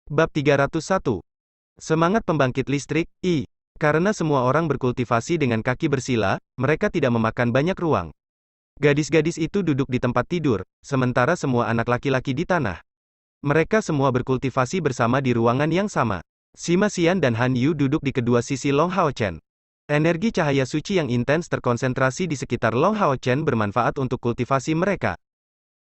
Bab 301. Semangat pembangkit listrik, I. Karena semua orang berkultivasi dengan kaki bersila, mereka tidak memakan banyak ruang. Gadis-gadis itu duduk di tempat tidur, sementara semua anak laki-laki di tanah. Mereka semua berkultivasi bersama di ruangan yang sama. Sima Xian dan Han Yu duduk di kedua sisi Long Hao Chen. Energi cahaya suci yang intens terkonsentrasi di sekitar Long Hao Chen bermanfaat untuk kultivasi mereka.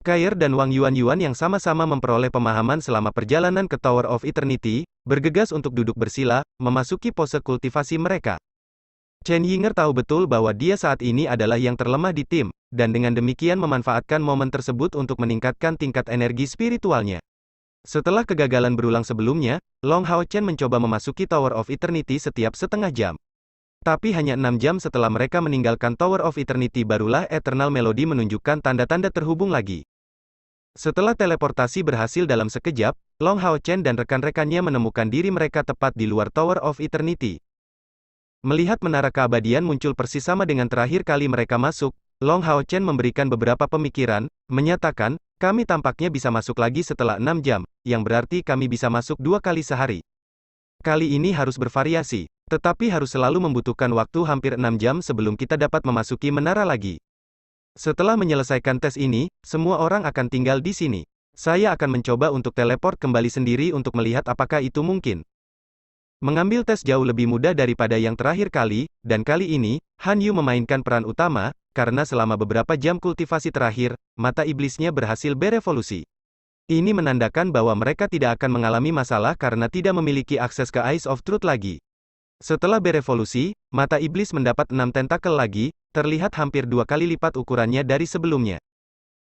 Kair dan Wang Yuan yang sama-sama memperoleh pemahaman selama perjalanan ke Tower of Eternity, bergegas untuk duduk bersila, memasuki pose kultivasi mereka. Chen Yinger tahu betul bahwa dia saat ini adalah yang terlemah di tim, dan dengan demikian memanfaatkan momen tersebut untuk meningkatkan tingkat energi spiritualnya. Setelah kegagalan berulang sebelumnya, Long Hao Chen mencoba memasuki Tower of Eternity setiap setengah jam. Tapi hanya 6 jam setelah mereka meninggalkan Tower of Eternity barulah Eternal Melody menunjukkan tanda-tanda terhubung lagi. Setelah teleportasi berhasil dalam sekejap, Long Hao Chen dan rekan-rekannya menemukan diri mereka tepat di luar Tower of Eternity. Melihat menara keabadian muncul persis sama dengan terakhir kali mereka masuk, Long Hao Chen memberikan beberapa pemikiran, menyatakan, kami tampaknya bisa masuk lagi setelah 6 jam, yang berarti kami bisa masuk 2 kali sehari. Kali ini harus bervariasi, tetapi harus selalu membutuhkan waktu hampir 6 jam sebelum kita dapat memasuki menara lagi. Setelah menyelesaikan tes ini, semua orang akan tinggal di sini. Saya akan mencoba untuk teleport kembali sendiri untuk melihat apakah itu mungkin. Mengambil tes jauh lebih mudah daripada yang terakhir kali, dan kali ini, Han Yu memainkan peran utama, karena selama beberapa jam kultivasi terakhir, mata iblisnya berhasil berevolusi. Ini menandakan bahwa mereka tidak akan mengalami masalah karena tidak memiliki akses ke Eyes of Truth lagi. Setelah berevolusi, mata iblis mendapat 6 tentakel lagi, terlihat hampir 2 kali lipat ukurannya dari sebelumnya.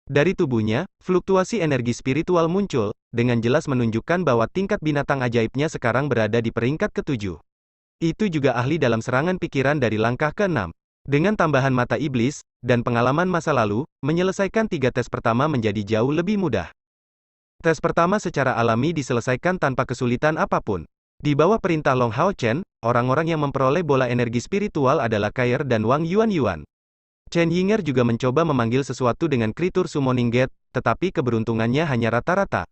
Dari tubuhnya, fluktuasi energi spiritual muncul, dengan jelas menunjukkan bahwa tingkat binatang ajaibnya sekarang berada di peringkat ke-7. Itu juga ahli dalam serangan pikiran dari langkah ke-6. Dengan tambahan mata iblis, dan pengalaman masa lalu, menyelesaikan 3 tes pertama menjadi jauh lebih mudah. Tes pertama secara alami diselesaikan tanpa kesulitan apapun. Di bawah perintah Long Hao Chen, orang-orang yang memperoleh bola energi spiritual adalah Kair dan Wang Yuan. Chen Yinger juga mencoba memanggil sesuatu dengan Creature Summoning Gate, tetapi keberuntungannya hanya rata-rata.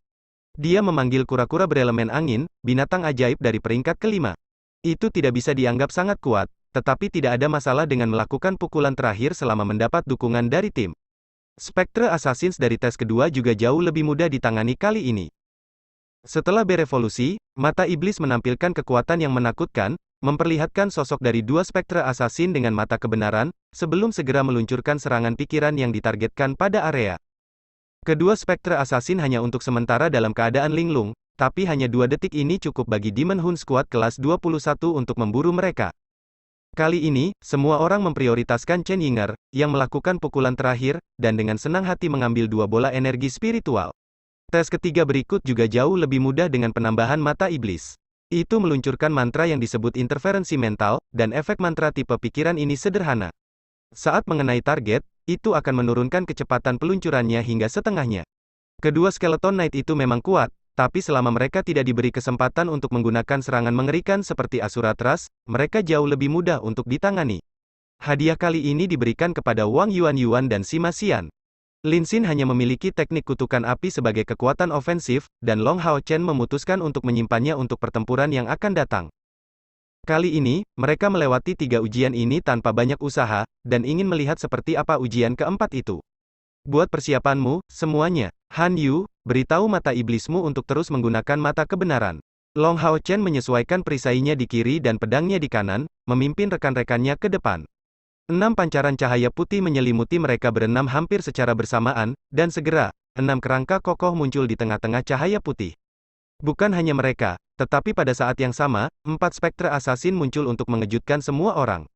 Dia memanggil kura-kura berelemen angin, binatang ajaib dari peringkat ke-5. Itu tidak bisa dianggap sangat kuat, tetapi tidak ada masalah dengan melakukan pukulan terakhir selama mendapat dukungan dari tim. Spectre Assassins dari tes kedua juga jauh lebih mudah ditangani kali ini. Setelah berevolusi, mata iblis menampilkan kekuatan yang menakutkan, memperlihatkan sosok dari 2 spektre assassin dengan mata kebenaran, sebelum segera meluncurkan serangan pikiran yang ditargetkan pada area. Kedua spektre assassin hanya untuk sementara dalam keadaan linglung, tapi hanya 2 detik ini cukup bagi Demon Hun Squad kelas 21 untuk memburu mereka. Kali ini, semua orang memprioritaskan Chen Yinger, yang melakukan pukulan terakhir, dan dengan senang hati mengambil 2 bola energi spiritual. Tes ketiga berikut juga jauh lebih mudah dengan penambahan mata iblis. Itu meluncurkan mantra yang disebut interferensi mental, dan efek mantra tipe pikiran ini sederhana. Saat mengenai target, itu akan menurunkan kecepatan peluncurannya hingga setengahnya. Kedua skeleton knight itu memang kuat, tapi selama mereka tidak diberi kesempatan untuk menggunakan serangan mengerikan seperti Asuratras, mereka jauh lebih mudah untuk ditangani. Hadiah kali ini diberikan kepada Wang Yuan dan Sima Xian. Lin Xin hanya memiliki teknik kutukan api sebagai kekuatan ofensif, dan Long Hao Chen memutuskan untuk menyimpannya untuk pertempuran yang akan datang. Kali ini, mereka melewati 3 ujian ini tanpa banyak usaha, dan ingin melihat seperti apa ujian keempat itu. Buat persiapanmu, semuanya. Han Yu, beritahu mata iblismu untuk terus menggunakan mata kebenaran. Long Hao Chen menyesuaikan perisainya di kiri dan pedangnya di kanan, memimpin rekan-rekannya ke depan. 6 pancaran cahaya putih menyelimuti mereka berenam hampir secara bersamaan, dan segera, 6 kerangka kokoh muncul di tengah-tengah cahaya putih. Bukan hanya mereka, tetapi pada saat yang sama, 4 spektre assassin muncul untuk mengejutkan semua orang.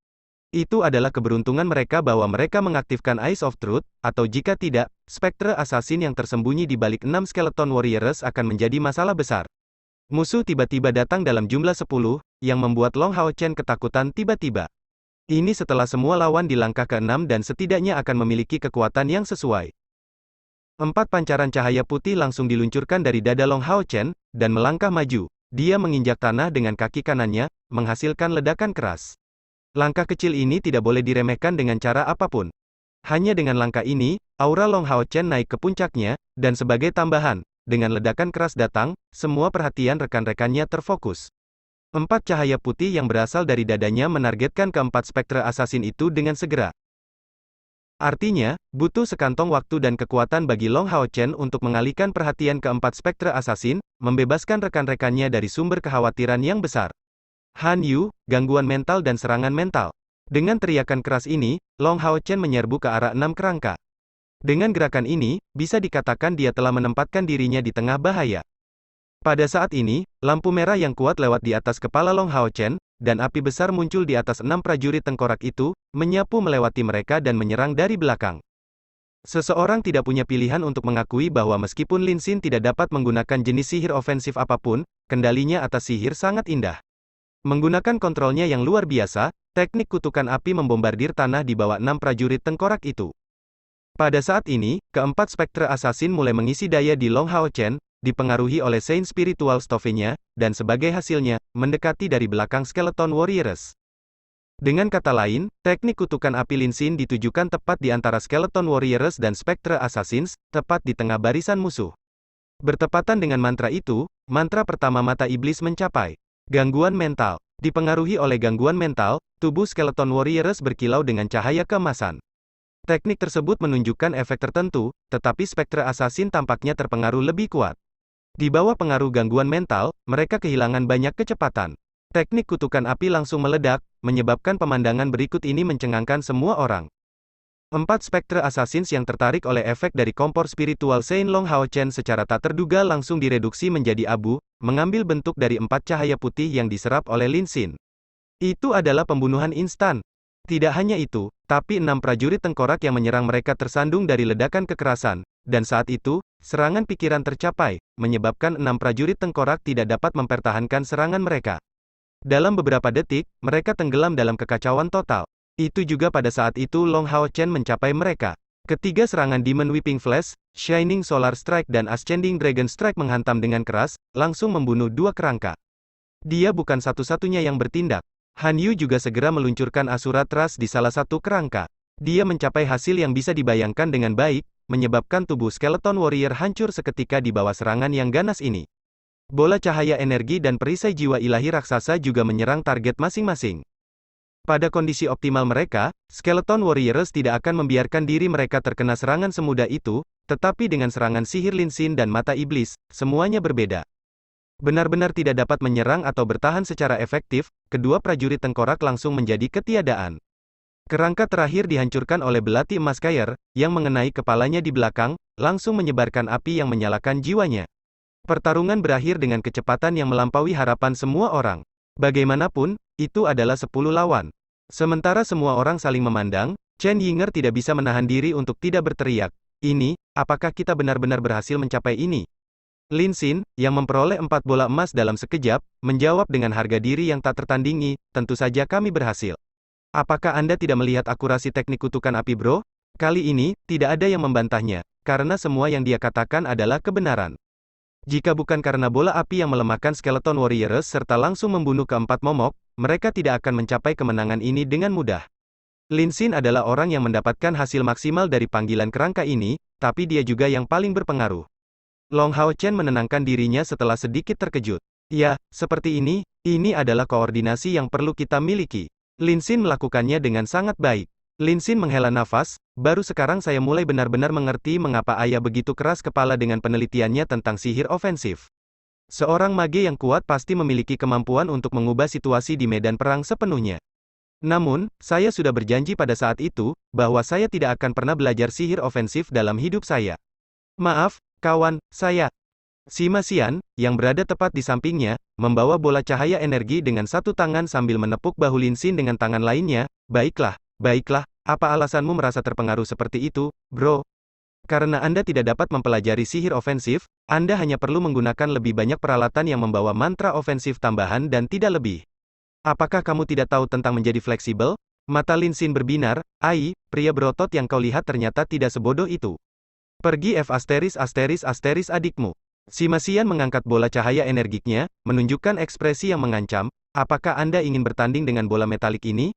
Itu adalah keberuntungan mereka bahwa mereka mengaktifkan Eyes of Truth, atau jika tidak, spektre assassin yang tersembunyi di balik 6 skeleton warriors akan menjadi masalah besar. Musuh tiba-tiba datang dalam jumlah 10, yang membuat Long Hao Chen ketakutan tiba-tiba. Ini setelah semua lawan di langkah ke-6 dan setidaknya akan memiliki kekuatan yang sesuai. 4 pancaran cahaya putih langsung diluncurkan dari dada Long Hao Chen, dan melangkah maju. Dia menginjak tanah dengan kaki kanannya, menghasilkan ledakan keras. Langkah kecil ini tidak boleh diremehkan dengan cara apapun. Hanya dengan langkah ini, aura Long Hao Chen naik ke puncaknya, dan sebagai tambahan, dengan ledakan keras datang, semua perhatian rekan-rekannya terfokus. 4 cahaya putih yang berasal dari dadanya menargetkan keempat spektre asasin itu dengan segera. Artinya, butuh sekantong waktu dan kekuatan bagi Long Hao Chen untuk mengalihkan perhatian keempat spektre asasin, membebaskan rekan-rekannya dari sumber kekhawatiran yang besar. Han Yu, gangguan mental dan serangan mental. Dengan teriakan keras ini, Long Hao Chen menyerbu ke arah 6 kerangka. Dengan gerakan ini, bisa dikatakan dia telah menempatkan dirinya di tengah bahaya. Pada saat ini, lampu merah yang kuat lewat di atas kepala Long Hao Chen, dan api besar muncul di atas 6 prajurit tengkorak itu, menyapu melewati mereka dan menyerang dari belakang. Seseorang tidak punya pilihan untuk mengakui bahwa meskipun Lin Xin tidak dapat menggunakan jenis sihir ofensif apapun, kendalinya atas sihir sangat indah. Menggunakan kontrolnya yang luar biasa, teknik kutukan api membombardir tanah di bawah 6 prajurit tengkorak itu. Pada saat ini, keempat spektre asasin mulai mengisi daya di Long Hao Chen, dipengaruhi oleh Saint Spiritual Stove-nya, dan sebagai hasilnya, mendekati dari belakang Skeleton Warriors. Dengan kata lain, teknik kutukan api Lin Xin ditujukan tepat di antara Skeleton Warriors dan Spectre Assassins, tepat di tengah barisan musuh. Bertepatan dengan mantra itu, mantra pertama mata iblis mencapai. Gangguan mental. Dipengaruhi oleh gangguan mental, tubuh Skeleton Warriors berkilau dengan cahaya keemasan. Teknik tersebut menunjukkan efek tertentu, tetapi Spectre Assassin tampaknya terpengaruh lebih kuat. Di bawah pengaruh gangguan mental, mereka kehilangan banyak kecepatan. Teknik kutukan api langsung meledak, menyebabkan pemandangan berikut ini mencengangkan semua orang. 4 Spectre Assassins yang tertarik oleh efek dari kompor spiritual Saint Long Hao Chen secara tak terduga langsung direduksi menjadi abu, mengambil bentuk dari 4 cahaya putih yang diserap oleh Lin Xin. Itu adalah pembunuhan instan. Tidak hanya itu, tapi 6 prajurit tengkorak yang menyerang mereka tersandung dari ledakan kekerasan, dan saat itu, serangan pikiran tercapai, menyebabkan 6 prajurit tengkorak tidak dapat mempertahankan serangan mereka. Dalam beberapa detik, mereka tenggelam dalam kekacauan total. Itu juga pada saat itu Long Hao Chen mencapai mereka. Ketiga serangan Demon Whipping Flash, Shining Solar Strike dan Ascending Dragon Strike menghantam dengan keras, langsung membunuh 2 kerangka. Dia bukan satu-satunya yang bertindak. Han Yu juga segera meluncurkan Asura Trust di salah satu kerangka. Dia mencapai hasil yang bisa dibayangkan dengan baik, menyebabkan tubuh Skeleton Warrior hancur seketika di bawah serangan yang ganas ini. Bola cahaya energi dan perisai jiwa ilahi raksasa juga menyerang target masing-masing. Pada kondisi optimal mereka, Skeleton Warriors tidak akan membiarkan diri mereka terkena serangan semudah itu, tetapi dengan serangan sihir Lin Xin dan mata iblis, semuanya berbeda. Benar-benar tidak dapat menyerang atau bertahan secara efektif, kedua prajurit tengkorak langsung menjadi ketiadaan. Kerangka terakhir dihancurkan oleh belati emas Kair, yang mengenai kepalanya di belakang, langsung menyebarkan api yang menyalakan jiwanya. Pertarungan berakhir dengan kecepatan yang melampaui harapan semua orang. Bagaimanapun, itu adalah 10 lawan. Sementara semua orang saling memandang, Chen Yinger tidak bisa menahan diri untuk tidak berteriak. Ini, apakah kita benar-benar berhasil mencapai ini? Lin Xin, yang memperoleh 4 bola emas dalam sekejap, menjawab dengan harga diri yang tak tertandingi, tentu saja kami berhasil. Apakah Anda tidak melihat akurasi teknik kutukan api bro? Kali ini, tidak ada yang membantahnya, karena semua yang dia katakan adalah kebenaran. Jika bukan karena bola api yang melemahkan Skeleton Warriors serta langsung membunuh keempat momok, mereka tidak akan mencapai kemenangan ini dengan mudah. Lin Xin adalah orang yang mendapatkan hasil maksimal dari panggilan kerangka ini, tapi dia juga yang paling berpengaruh. Long Hao Chen menenangkan dirinya setelah sedikit terkejut. Ya, seperti ini adalah koordinasi yang perlu kita miliki. Lin Xin melakukannya dengan sangat baik. Lin Xin menghela nafas, baru sekarang saya mulai benar-benar mengerti mengapa ayah begitu keras kepala dengan penelitiannya tentang sihir ofensif. Seorang mage yang kuat pasti memiliki kemampuan untuk mengubah situasi di medan perang sepenuhnya. Namun, saya sudah berjanji pada saat itu, bahwa saya tidak akan pernah belajar sihir ofensif dalam hidup saya. Maaf, kawan, saya. Sima Xian, yang berada tepat di sampingnya, membawa bola cahaya energi dengan satu tangan sambil menepuk bahu Lin Xin dengan tangan lainnya. Baiklah, apa alasanmu merasa terpengaruh seperti itu, bro? Karena Anda tidak dapat mempelajari sihir ofensif, Anda hanya perlu menggunakan lebih banyak peralatan yang membawa mantra ofensif tambahan dan tidak lebih. Apakah kamu tidak tahu tentang menjadi fleksibel? Mata Lin Xin berbinar, pria berotot yang kau lihat ternyata tidak sebodoh itu. Pergi F*** adikmu. Sima Xian mengangkat bola cahaya energiknya, menunjukkan ekspresi yang mengancam. Apakah Anda ingin bertanding dengan bola metalik ini?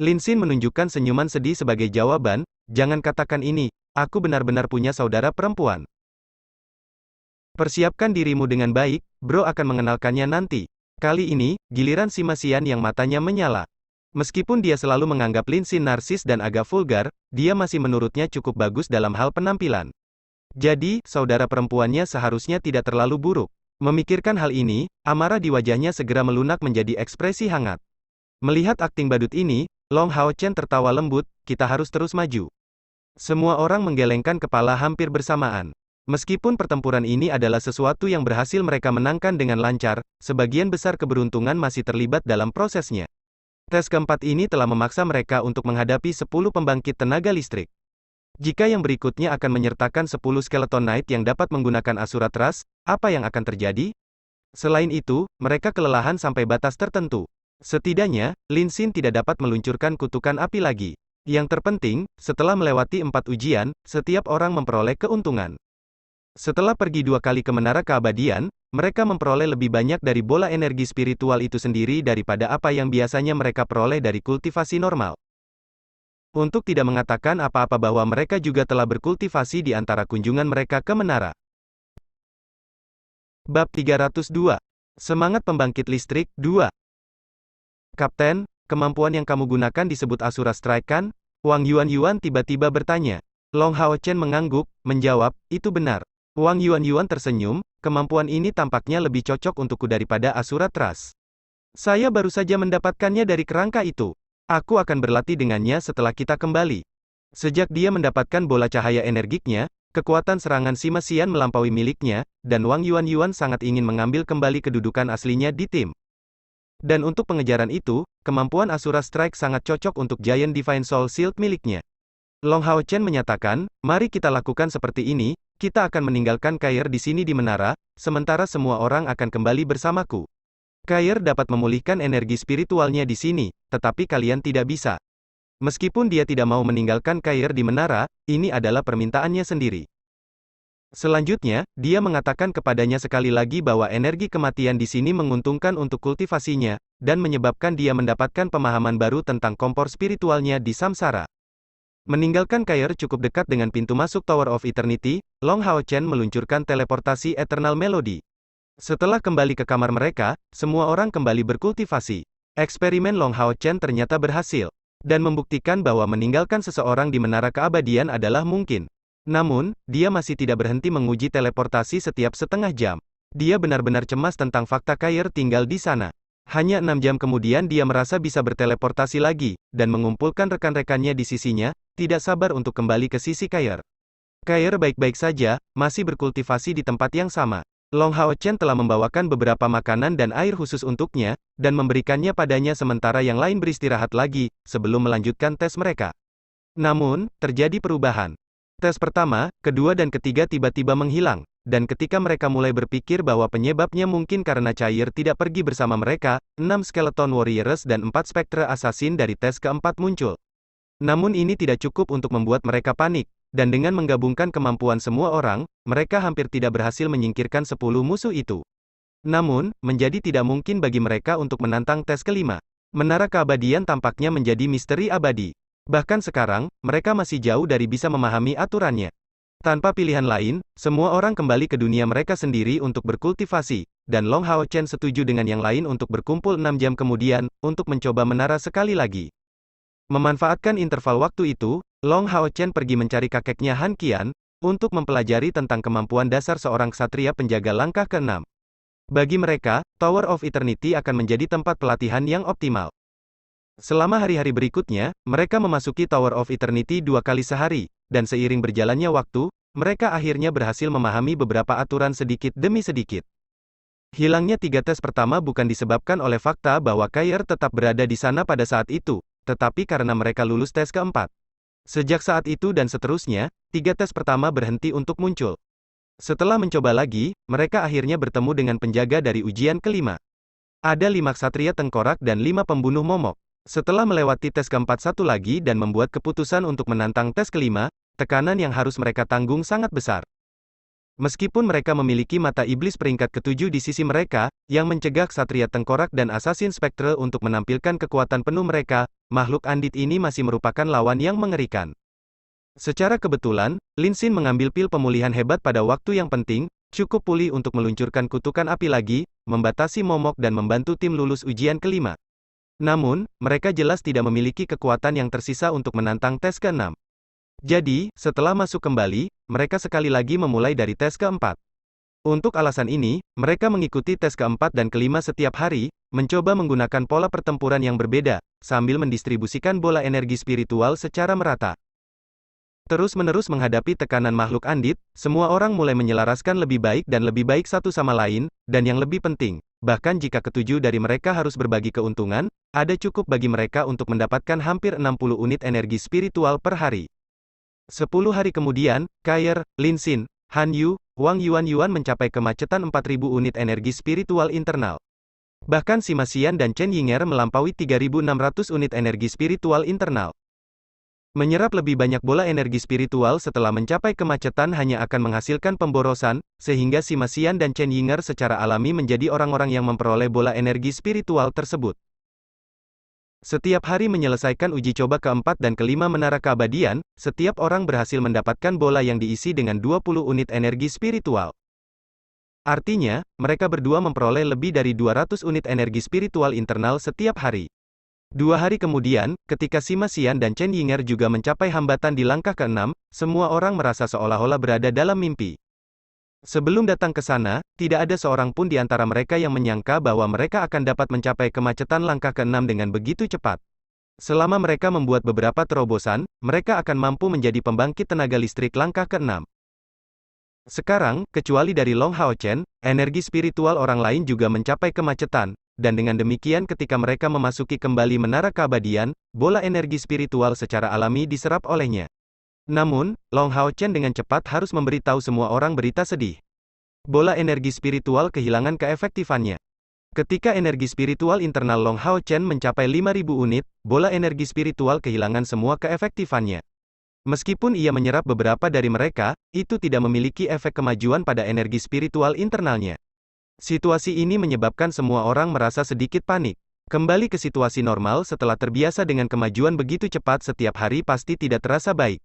Lin Xin menunjukkan senyuman sedih sebagai jawaban, jangan katakan ini, aku benar-benar punya saudara perempuan. Persiapkan dirimu dengan baik, bro akan mengenalkannya nanti. Kali ini, giliran si Masian yang matanya menyala. Meskipun dia selalu menganggap Lin Xin narsis dan agak vulgar, dia masih menurutnya cukup bagus dalam hal penampilan. Jadi, saudara perempuannya seharusnya tidak terlalu buruk. Memikirkan hal ini, amarah di wajahnya segera melunak menjadi ekspresi hangat. Melihat akting badut ini, Long Hao Chen tertawa lembut, kita harus terus maju. Semua orang menggelengkan kepala hampir bersamaan. Meskipun pertempuran ini adalah sesuatu yang berhasil mereka menangkan dengan lancar, sebagian besar keberuntungan masih terlibat dalam prosesnya. Tes keempat ini telah memaksa mereka untuk menghadapi 10 pembangkit tenaga listrik. Jika yang berikutnya akan menyertakan 10 skeleton knight yang dapat menggunakan Asura Trust, apa yang akan terjadi? Selain itu, mereka kelelahan sampai batas tertentu. Setidaknya, Lin Xin tidak dapat meluncurkan kutukan api lagi. Yang terpenting, setelah melewati 4 ujian, setiap orang memperoleh keuntungan. Setelah pergi 2 kali ke Menara Keabadian, mereka memperoleh lebih banyak dari bola energi spiritual itu sendiri daripada apa yang biasanya mereka peroleh dari kultivasi normal. Untuk tidak mengatakan apa-apa bahwa mereka juga telah berkultivasi di antara kunjungan mereka ke menara. Bab 302. Semangat Pembangkit Listrik, 2. Kapten, kemampuan yang kamu gunakan disebut Asura Strike kan? Wang Yuan tiba-tiba bertanya. Long Hao Chen mengangguk, menjawab, itu benar. Wang Yuan tersenyum, kemampuan ini tampaknya lebih cocok untukku daripada Asura Trust. Saya baru saja mendapatkannya dari kerangka itu. Aku akan berlatih dengannya setelah kita kembali. Sejak dia mendapatkan bola cahaya energiknya, kekuatan serangan si Masian melampaui miliknya, dan Wang Yuan sangat ingin mengambil kembali kedudukan aslinya di tim. Dan untuk pengejaran itu, kemampuan Asura Strike sangat cocok untuk Giant Divine Soul Shield miliknya. Long Hao Chen menyatakan, mari kita lakukan seperti ini, kita akan meninggalkan Kair di sini di menara, sementara semua orang akan kembali bersamaku. Kair dapat memulihkan energi spiritualnya di sini, tetapi kalian tidak bisa. Meskipun dia tidak mau meninggalkan Kair di menara, ini adalah permintaannya sendiri. Selanjutnya, dia mengatakan kepadanya sekali lagi bahwa energi kematian di sini menguntungkan untuk kultivasinya, dan menyebabkan dia mendapatkan pemahaman baru tentang kompor spiritualnya di samsara. Meninggalkan Kair cukup dekat dengan pintu masuk Tower of Eternity, Long Hao Chen meluncurkan teleportasi Eternal Melody. Setelah kembali ke kamar mereka, semua orang kembali berkultivasi. Eksperimen Long Hao Chen ternyata berhasil, dan membuktikan bahwa meninggalkan seseorang di Menara Keabadian adalah mungkin. Namun, dia masih tidak berhenti menguji teleportasi setiap setengah jam. Dia benar-benar cemas tentang fakta Kair tinggal di sana. Hanya 6 jam kemudian dia merasa bisa berteleportasi lagi, dan mengumpulkan rekan-rekannya di sisinya, tidak sabar untuk kembali ke sisi Kair. Kair baik-baik saja, masih berkultivasi di tempat yang sama. Long Hao Chen telah membawakan beberapa makanan dan air khusus untuknya, dan memberikannya padanya sementara yang lain beristirahat lagi, sebelum melanjutkan tes mereka. Namun, terjadi perubahan. Tes pertama, kedua dan ketiga tiba-tiba menghilang, dan ketika mereka mulai berpikir bahwa penyebabnya mungkin karena Cair tidak pergi bersama mereka, 6 Skeleton Warriors dan 4 Spectre Assassin dari tes keempat muncul. Namun ini tidak cukup untuk membuat mereka panik, dan dengan menggabungkan kemampuan semua orang, mereka hampir tidak berhasil menyingkirkan 10 musuh itu. Namun, menjadi tidak mungkin bagi mereka untuk menantang tes kelima. Menara Keabadian tampaknya menjadi misteri abadi. Bahkan sekarang, mereka masih jauh dari bisa memahami aturannya. Tanpa pilihan lain, semua orang kembali ke dunia mereka sendiri untuk berkultivasi, dan Long Hao Chen setuju dengan yang lain untuk berkumpul 6 jam kemudian, untuk mencoba menara sekali lagi. Memanfaatkan interval waktu itu, Long Hao Chen pergi mencari kakeknya Han Qian, untuk mempelajari tentang kemampuan dasar seorang ksatria penjaga langkah ke-6. Bagi mereka, Tower of Eternity akan menjadi tempat pelatihan yang optimal. Selama hari-hari berikutnya, mereka memasuki Tower of Eternity 2 kali sehari, dan seiring berjalannya waktu, mereka akhirnya berhasil memahami beberapa aturan sedikit demi sedikit. Hilangnya 3 tes pertama bukan disebabkan oleh fakta bahwa Kair tetap berada di sana pada saat itu, tetapi karena mereka lulus tes keempat. Sejak saat itu dan seterusnya, 3 tes pertama berhenti untuk muncul. Setelah mencoba lagi, mereka akhirnya bertemu dengan penjaga dari ujian kelima. Ada 5 ksatria tengkorak dan 5 pembunuh momok. Setelah melewati tes keempat satu lagi dan membuat keputusan untuk menantang tes kelima, tekanan yang harus mereka tanggung sangat besar. Meskipun mereka memiliki mata iblis peringkat ke-7 di sisi mereka, yang mencegah ksatria tengkorak dan assassin spectre untuk menampilkan kekuatan penuh mereka, makhluk andit ini masih merupakan lawan yang mengerikan. Secara kebetulan, Lin Xin mengambil pil pemulihan hebat pada waktu yang penting, Cukup pulih untuk meluncurkan kutukan api lagi, membatasi momok dan membantu tim lulus ujian kelima. Namun, mereka jelas tidak memiliki kekuatan yang tersisa untuk menantang tes ke-6. Jadi, setelah masuk kembali, mereka sekali lagi memulai dari tes keempat. Untuk alasan ini, mereka mengikuti tes keempat dan kelima setiap hari, mencoba menggunakan pola pertempuran yang berbeda, sambil mendistribusikan bola energi spiritual secara merata. Terus-menerus menghadapi tekanan makhluk andit, semua orang mulai menyelaraskan lebih baik dan lebih baik satu sama lain, dan yang lebih penting, bahkan jika ketujuh dari mereka harus berbagi keuntungan, ada cukup bagi mereka untuk mendapatkan hampir 60 unit energi spiritual per hari. 10 hari kemudian, Kair, Lin Xin, Han Yu, Wang Yuan mencapai kemacetan 4.000 unit energi spiritual internal. Bahkan Sima Xian dan Chen Yinger melampaui 3.600 unit energi spiritual internal. Menyerap lebih banyak bola energi spiritual setelah mencapai kemacetan hanya akan menghasilkan pemborosan, sehingga Sima Xian dan Chen Yinger secara alami menjadi orang-orang yang memperoleh bola energi spiritual tersebut. Setiap hari menyelesaikan uji coba keempat dan kelima menara keabadian, setiap orang berhasil mendapatkan bola yang diisi dengan 20 unit energi spiritual. Artinya, mereka berdua memperoleh lebih dari 200 unit energi spiritual internal setiap hari. 2 hari kemudian, ketika Sima Xian dan Chen Yinger juga mencapai hambatan di langkah ke-6, semua orang merasa seolah-olah berada dalam mimpi. Sebelum datang ke sana, tidak ada seorang pun di antara mereka yang menyangka bahwa mereka akan dapat mencapai kemacetan langkah ke-6 dengan begitu cepat. Selama mereka membuat beberapa terobosan, mereka akan mampu menjadi pembangkit tenaga listrik langkah ke-6. Sekarang, kecuali dari Long Hao Chen, energi spiritual orang lain juga mencapai kemacetan, dan dengan demikian ketika mereka memasuki kembali menara keabadian, bola energi spiritual secara alami diserap olehnya. Namun, Long Hao Chen dengan cepat harus memberitahu semua orang berita sedih. Bola energi spiritual kehilangan keefektifannya. Ketika energi spiritual internal Long Hao Chen mencapai 5.000 unit, bola energi spiritual kehilangan semua keefektifannya. Meskipun ia menyerap beberapa dari mereka, itu tidak memiliki efek kemajuan pada energi spiritual internalnya. Situasi ini menyebabkan semua orang merasa sedikit panik. Kembali ke situasi normal setelah terbiasa dengan kemajuan begitu cepat setiap hari pasti tidak terasa baik.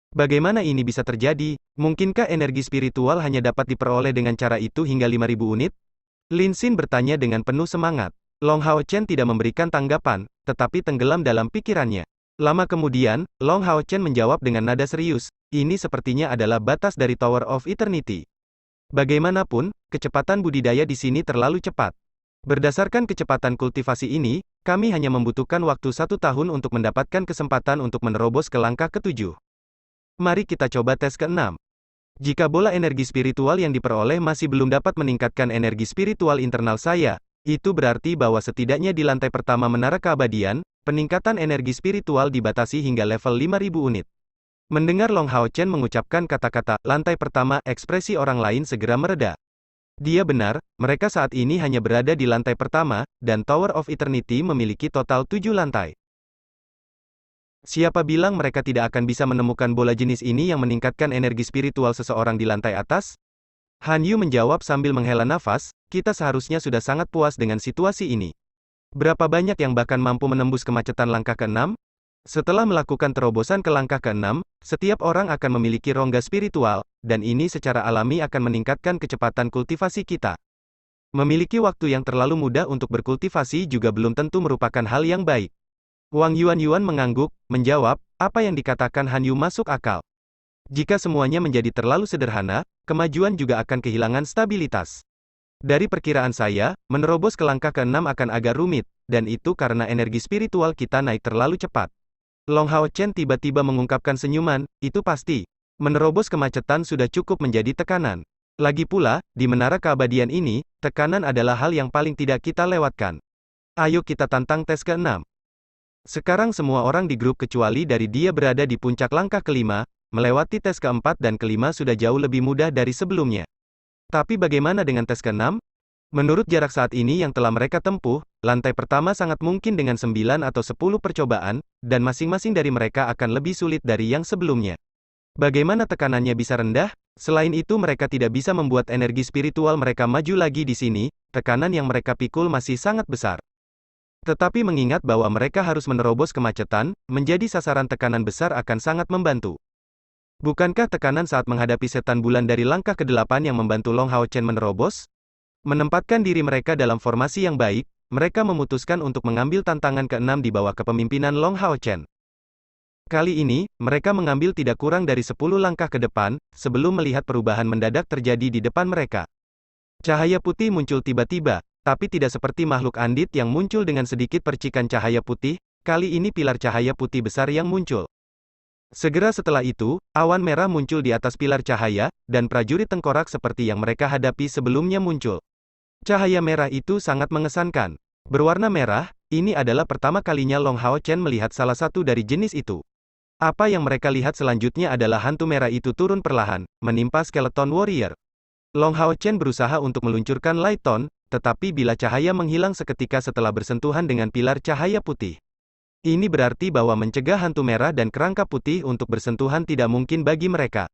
Bagaimana ini bisa terjadi? Mungkinkah energi spiritual hanya dapat diperoleh dengan cara itu hingga 5.000 unit? Lin Xin bertanya dengan penuh semangat. Long Hao Chen tidak memberikan tanggapan, tetapi tenggelam dalam pikirannya. Lama kemudian, Long Hao Chen menjawab dengan nada serius, ini sepertinya adalah batas dari Tower of Eternity. Bagaimanapun, kecepatan budidaya di sini terlalu cepat. Berdasarkan kecepatan kultivasi ini, kami hanya membutuhkan waktu 1 tahun untuk mendapatkan kesempatan untuk menerobos ke langkah ke-7. Mari kita coba tes ke-6. Jika bola energi spiritual yang diperoleh masih belum dapat meningkatkan energi spiritual internal saya, itu berarti bahwa setidaknya di lantai pertama menara keabadian, peningkatan energi spiritual dibatasi hingga level 5.000 unit. Mendengar Long Hao Chen mengucapkan kata-kata lantai pertama, ekspresi orang lain segera mereda. Dia benar, mereka saat ini hanya berada di lantai pertama, dan Tower of Eternity memiliki total 7 lantai. Siapa bilang mereka tidak akan bisa menemukan bola jenis ini yang meningkatkan energi spiritual seseorang di lantai atas? Han Yu menjawab sambil menghela nafas, kita seharusnya sudah sangat puas dengan situasi ini. Berapa banyak yang bahkan mampu menembus kemacetan langkah ke-6? Setelah melakukan terobosan ke langkah ke-6, setiap orang akan memiliki rongga spiritual, dan ini secara alami akan meningkatkan kecepatan kultivasi kita. Memiliki waktu yang terlalu mudah untuk berkultivasi juga belum tentu merupakan hal yang baik. Wang Yuan mengangguk, menjawab, apa yang dikatakan Han Yu masuk akal. Jika semuanya menjadi terlalu sederhana, kemajuan juga akan kehilangan stabilitas. Dari perkiraan saya, menerobos ke langkah ke-6 akan agak rumit, dan itu karena energi spiritual kita naik terlalu cepat. Long Hao Chen tiba-tiba mengungkapkan senyuman, itu pasti. Menerobos kemacetan sudah cukup menjadi tekanan. Lagi pula, di menara keabadian ini, tekanan adalah hal yang paling tidak kita lewatkan. Ayo kita tantang tes ke-6. Sekarang semua orang di grup kecuali dari dia berada di puncak langkah kelima, melewati tes keempat dan kelima sudah jauh lebih mudah dari sebelumnya. Tapi bagaimana dengan tes ke-6? Menurut jarak saat ini yang telah mereka tempuh, lantai pertama sangat mungkin dengan 9 atau 10 percobaan, dan masing-masing dari mereka akan lebih sulit dari yang sebelumnya. Bagaimana tekanannya bisa rendah? Selain itu mereka tidak bisa membuat energi spiritual mereka maju lagi di sini, tekanan yang mereka pikul masih sangat besar. Tetapi mengingat bahwa mereka harus menerobos kemacetan, menjadi sasaran tekanan besar akan sangat membantu. Bukankah tekanan saat menghadapi setan bulan dari langkah ke-8 yang membantu Long Hao Chen menerobos? Menempatkan diri mereka dalam formasi yang baik, mereka memutuskan untuk mengambil tantangan ke-6 di bawah kepemimpinan Long Hao Chen. Kali ini, mereka mengambil tidak kurang dari 10 langkah ke depan, sebelum melihat perubahan mendadak terjadi di depan mereka. Cahaya putih muncul tiba-tiba, tapi tidak seperti makhluk andit yang muncul dengan sedikit percikan cahaya putih, kali ini pilar cahaya putih besar yang muncul. Segera setelah itu, awan merah muncul di atas pilar cahaya, dan prajurit tengkorak seperti yang mereka hadapi sebelumnya muncul. Cahaya merah itu sangat mengesankan. Berwarna merah, ini adalah pertama kalinya Long Hao Chen melihat salah satu dari jenis itu. Apa yang mereka lihat selanjutnya adalah hantu merah itu turun perlahan, menimpa Skeleton Warrior. Long Hao Chen berusaha untuk meluncurkan Light Tone, tetapi bila cahaya menghilang seketika setelah bersentuhan dengan pilar cahaya putih. Ini berarti bahwa mencegah hantu merah dan kerangka putih untuk bersentuhan tidak mungkin bagi mereka.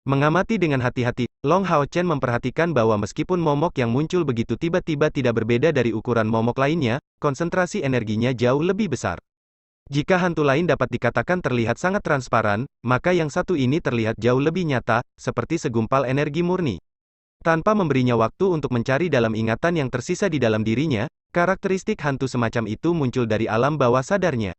Mengamati dengan hati-hati, Long Hao Chen memperhatikan bahwa meskipun momok yang muncul begitu tiba-tiba tidak berbeda dari ukuran momok lainnya, konsentrasi energinya jauh lebih besar. Jika hantu lain dapat dikatakan terlihat sangat transparan, maka yang satu ini terlihat jauh lebih nyata, seperti segumpal energi murni. Tanpa memberinya waktu untuk mencari dalam ingatan yang tersisa di dalam dirinya, karakteristik hantu semacam itu muncul dari alam bawah sadarnya.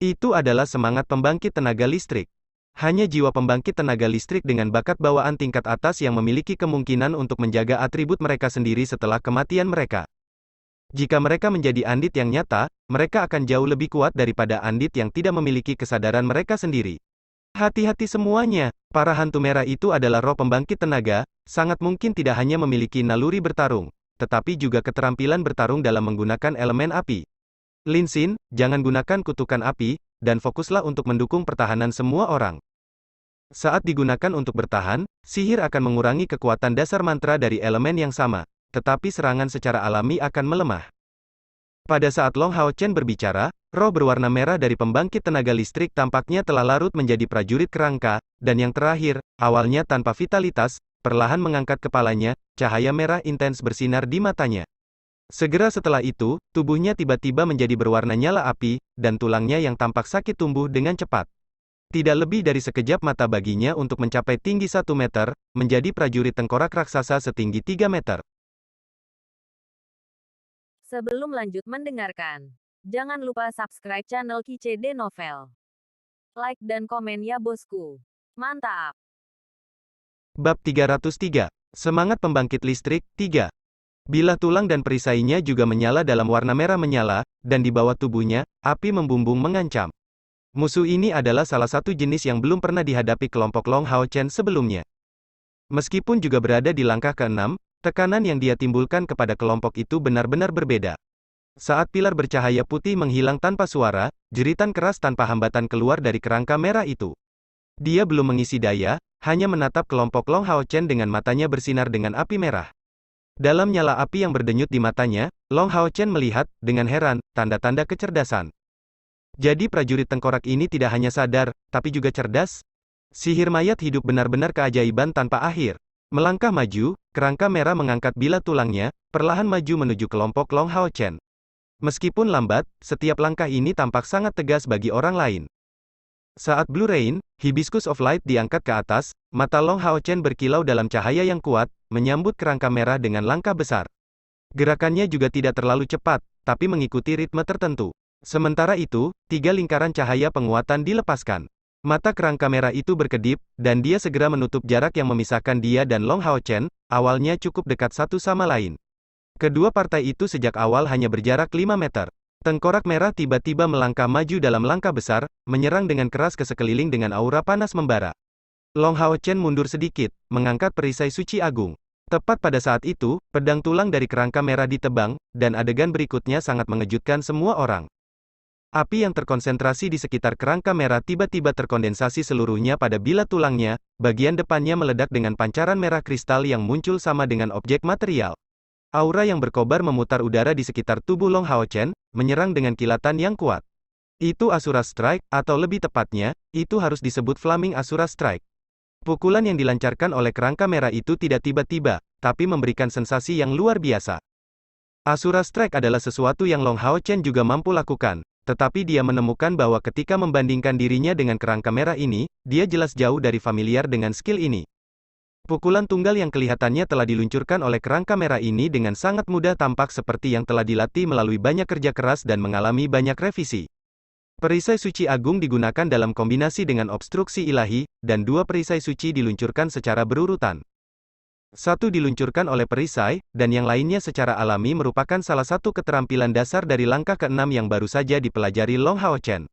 Itu adalah semangat pembangkit tenaga listrik. Hanya jiwa pembangkit tenaga listrik dengan bakat bawaan tingkat atas yang memiliki kemungkinan untuk menjaga atribut mereka sendiri setelah kematian mereka. Jika mereka menjadi andit yang nyata, mereka akan jauh lebih kuat daripada andit yang tidak memiliki kesadaran mereka sendiri. Hati-hati semuanya, para hantu merah itu adalah roh pembangkit tenaga, sangat mungkin tidak hanya memiliki naluri bertarung, tetapi juga keterampilan bertarung dalam menggunakan elemen api. Lin Xin, jangan gunakan kutukan api, dan fokuslah untuk mendukung pertahanan semua orang. Saat digunakan untuk bertahan, sihir akan mengurangi kekuatan dasar mantra dari elemen yang sama, tetapi serangan secara alami akan melemah. Pada saat Long Hao Chen berbicara, roh berwarna merah dari pembangkit tenaga listrik tampaknya telah larut menjadi prajurit kerangka, dan yang terakhir, awalnya tanpa vitalitas, perlahan mengangkat kepalanya, cahaya merah intens bersinar di matanya. Segera setelah itu, tubuhnya tiba-tiba menjadi berwarna nyala api, dan tulangnya yang tampak sakit tumbuh dengan cepat. Tidak lebih dari sekejap mata baginya untuk mencapai tinggi 1 meter, menjadi prajurit tengkorak raksasa setinggi 3 meter. Sebelum lanjut mendengarkan, jangan lupa subscribe channel KCD Novel. Like dan komen ya bosku. Mantap! Bab 303. Semangat pembangkit listrik, 3. Bilah tulang dan perisainya juga menyala dalam warna merah menyala, dan di bawah tubuhnya, api membumbung mengancam. Musuh ini adalah salah satu jenis yang belum pernah dihadapi kelompok Long Hao Chen sebelumnya. Meskipun juga berada di langkah ke-6, tekanan yang dia timbulkan kepada kelompok itu benar-benar berbeda. Saat pilar bercahaya putih menghilang tanpa suara, jeritan keras tanpa hambatan keluar dari kerangka merah itu. Dia belum mengisi daya, hanya menatap kelompok Long Hao Chen dengan matanya bersinar dengan api merah. Dalam nyala api yang berdenyut di matanya, Long Hao Chen melihat, dengan heran, tanda-tanda kecerdasan. Jadi prajurit tengkorak ini tidak hanya sadar, tapi juga cerdas. Sihir mayat hidup benar-benar keajaiban tanpa akhir. Melangkah maju, kerangka merah mengangkat bilah tulangnya, perlahan maju menuju kelompok Long Hao Chen. Meskipun lambat, setiap langkah ini tampak sangat tegas bagi orang lain. Saat Blue Rain, Hibiscus of Light diangkat ke atas, mata Long Hao Chen berkilau dalam cahaya yang kuat, menyambut kerangka merah dengan langkah besar. Gerakannya juga tidak terlalu cepat, tapi mengikuti ritme tertentu. Sementara itu, 3 lingkaran cahaya penguatan dilepaskan. Mata kerangka merah itu berkedip, dan dia segera menutup jarak yang memisahkan dia dan Long Hao Chen, awalnya cukup dekat satu sama lain. Kedua partai itu sejak awal hanya berjarak 5 meter. Tengkorak merah tiba-tiba melangkah maju dalam langkah besar, menyerang dengan keras ke sekeliling dengan aura panas membara. Long Hao Chen mundur sedikit, mengangkat perisai suci agung. Tepat pada saat itu, pedang tulang dari kerangka merah ditebang, dan adegan berikutnya sangat mengejutkan semua orang. Api yang terkonsentrasi di sekitar kerangka merah tiba-tiba terkondensasi seluruhnya pada bilah tulangnya, bagian depannya meledak dengan pancaran merah kristal yang muncul sama dengan objek material. Aura yang berkobar memutar udara di sekitar tubuh Long Hao Chen, menyerang dengan kilatan yang kuat. Itu Asura Strike, atau lebih tepatnya, itu harus disebut Flaming Asura Strike. Pukulan yang dilancarkan oleh kerangka merah itu tidak tiba-tiba, tapi memberikan sensasi yang luar biasa. Asura Strike adalah sesuatu yang Long Hao Chen juga mampu lakukan, tetapi dia menemukan bahwa ketika membandingkan dirinya dengan kerangka merah ini, dia jelas jauh dari familiar dengan skill ini. Pukulan tunggal yang kelihatannya telah diluncurkan oleh kerangka merah ini dengan sangat mudah tampak seperti yang telah dilatih melalui banyak kerja keras dan mengalami banyak revisi. Perisai suci agung digunakan dalam kombinasi dengan obstruksi ilahi, dan dua perisai suci diluncurkan secara berurutan. Satu diluncurkan oleh perisai, dan yang lainnya secara alami merupakan salah satu keterampilan dasar dari langkah ke-6 yang baru saja dipelajari Long Hao Chen.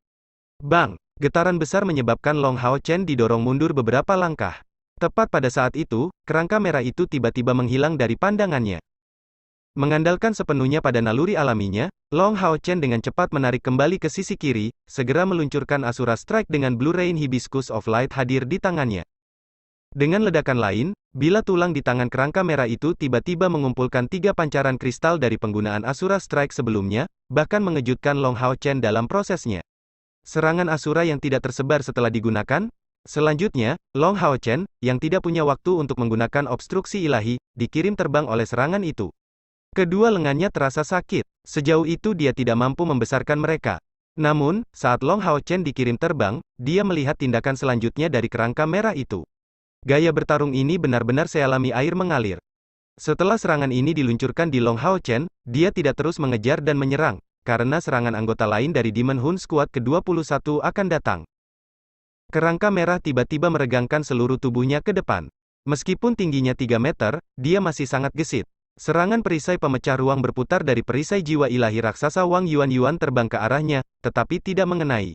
Bang! Getaran besar menyebabkan Long Hao Chen didorong mundur beberapa langkah. Tepat pada saat itu, kerangka merah itu tiba-tiba menghilang dari pandangannya. Mengandalkan sepenuhnya pada naluri alaminya, Long Hao Chen dengan cepat menarik kembali ke sisi kiri, segera meluncurkan Asura Strike dengan Blue Rain Hibiscus of Light hadir di tangannya. Dengan ledakan lain, bila tulang di tangan kerangka merah itu tiba-tiba mengumpulkan 3 pancaran kristal dari penggunaan Asura Strike sebelumnya, bahkan mengejutkan Long Hao Chen dalam prosesnya. Serangan Asura yang tidak tersebar setelah digunakan. Selanjutnya, Long Hao Chen, yang tidak punya waktu untuk menggunakan obstruksi ilahi, dikirim terbang oleh serangan itu. Kedua lengannya terasa sakit. Sejauh itu dia tidak mampu membesarkan mereka. Namun, saat Long Hao Chen dikirim terbang, dia melihat tindakan selanjutnya dari kerangka merah itu. Gaya bertarung ini benar-benar sealami air mengalir. Setelah serangan ini diluncurkan di Long Hao Chen, dia tidak terus mengejar dan menyerang, karena serangan anggota lain dari Demon Hun Squad ke-21 akan datang. Kerangka merah tiba-tiba meregangkan seluruh tubuhnya ke depan. Meskipun tingginya 3 meter, dia masih sangat gesit. Serangan perisai pemecah ruang berputar dari perisai jiwa ilahi raksasa Wang Yuan terbang ke arahnya, tetapi tidak mengenai.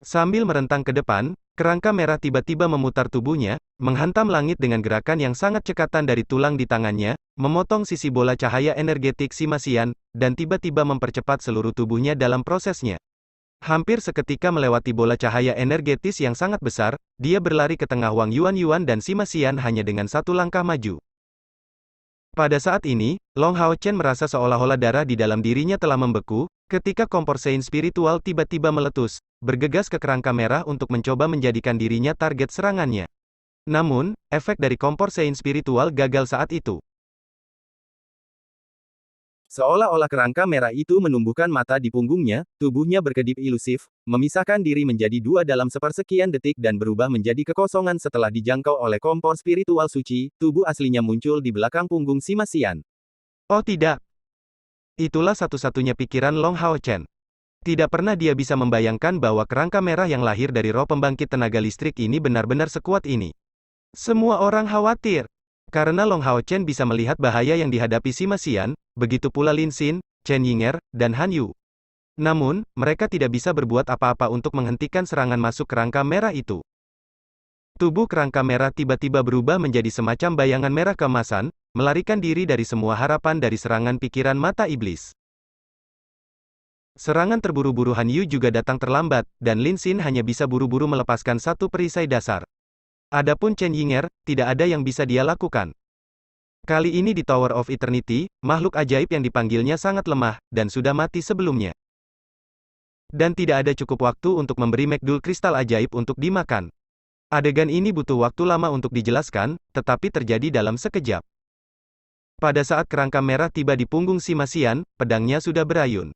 Sambil merentang ke depan, kerangka merah tiba-tiba memutar tubuhnya, menghantam langit dengan gerakan yang sangat cekatan dari tulang di tangannya, memotong sisi bola cahaya energetik Simasian, dan tiba-tiba mempercepat seluruh tubuhnya dalam prosesnya. Hampir seketika melewati bola cahaya energetis yang sangat besar, dia berlari ke tengah Wang Yuan dan Simasian hanya dengan satu langkah maju. Pada saat ini, Long Hao Chen merasa seolah-olah darah di dalam dirinya telah membeku, ketika kompor sein spiritual tiba-tiba meletus, bergegas ke kerangka merah untuk mencoba menjadikan dirinya target serangannya. Namun, efek dari kompor sein spiritual gagal saat itu. Seolah-olah kerangka merah itu menumbuhkan mata di punggungnya, tubuhnya berkedip ilusif, memisahkan diri menjadi 2 dalam sepersekian detik dan berubah menjadi kekosongan setelah dijangkau oleh kompor spiritual suci, tubuh aslinya muncul di belakang punggung Simasian. Oh tidak! Itulah satu-satunya pikiran Long Hao Chen. Tidak pernah dia bisa membayangkan bahwa kerangka merah yang lahir dari roh pembangkit tenaga listrik ini benar-benar sekuat ini. Semua orang khawatir. Karena Long Hao Chen bisa melihat bahaya yang dihadapi Simasian, begitu pula Lin Xin, Chen Yinger, dan Han Yu. Namun, mereka tidak bisa berbuat apa-apa untuk menghentikan serangan masuk kerangka merah itu. Tubuh kerangka merah tiba-tiba berubah menjadi semacam bayangan merah keemasan, melarikan diri dari semua harapan dari serangan pikiran mata iblis. Serangan terburu-buru Han Yu juga datang terlambat, dan Lin Xin hanya bisa buru-buru melepaskan satu perisai dasar. Adapun Chen Yinger, tidak ada yang bisa dia lakukan. Kali ini di Tower of Eternity, makhluk ajaib yang dipanggilnya sangat lemah, dan sudah mati sebelumnya. Dan tidak ada cukup waktu untuk memberi Magdul kristal ajaib untuk dimakan. Adegan ini butuh waktu lama untuk dijelaskan, tetapi terjadi dalam sekejap. Pada saat kerangka merah tiba di punggung Simasian, pedangnya sudah berayun.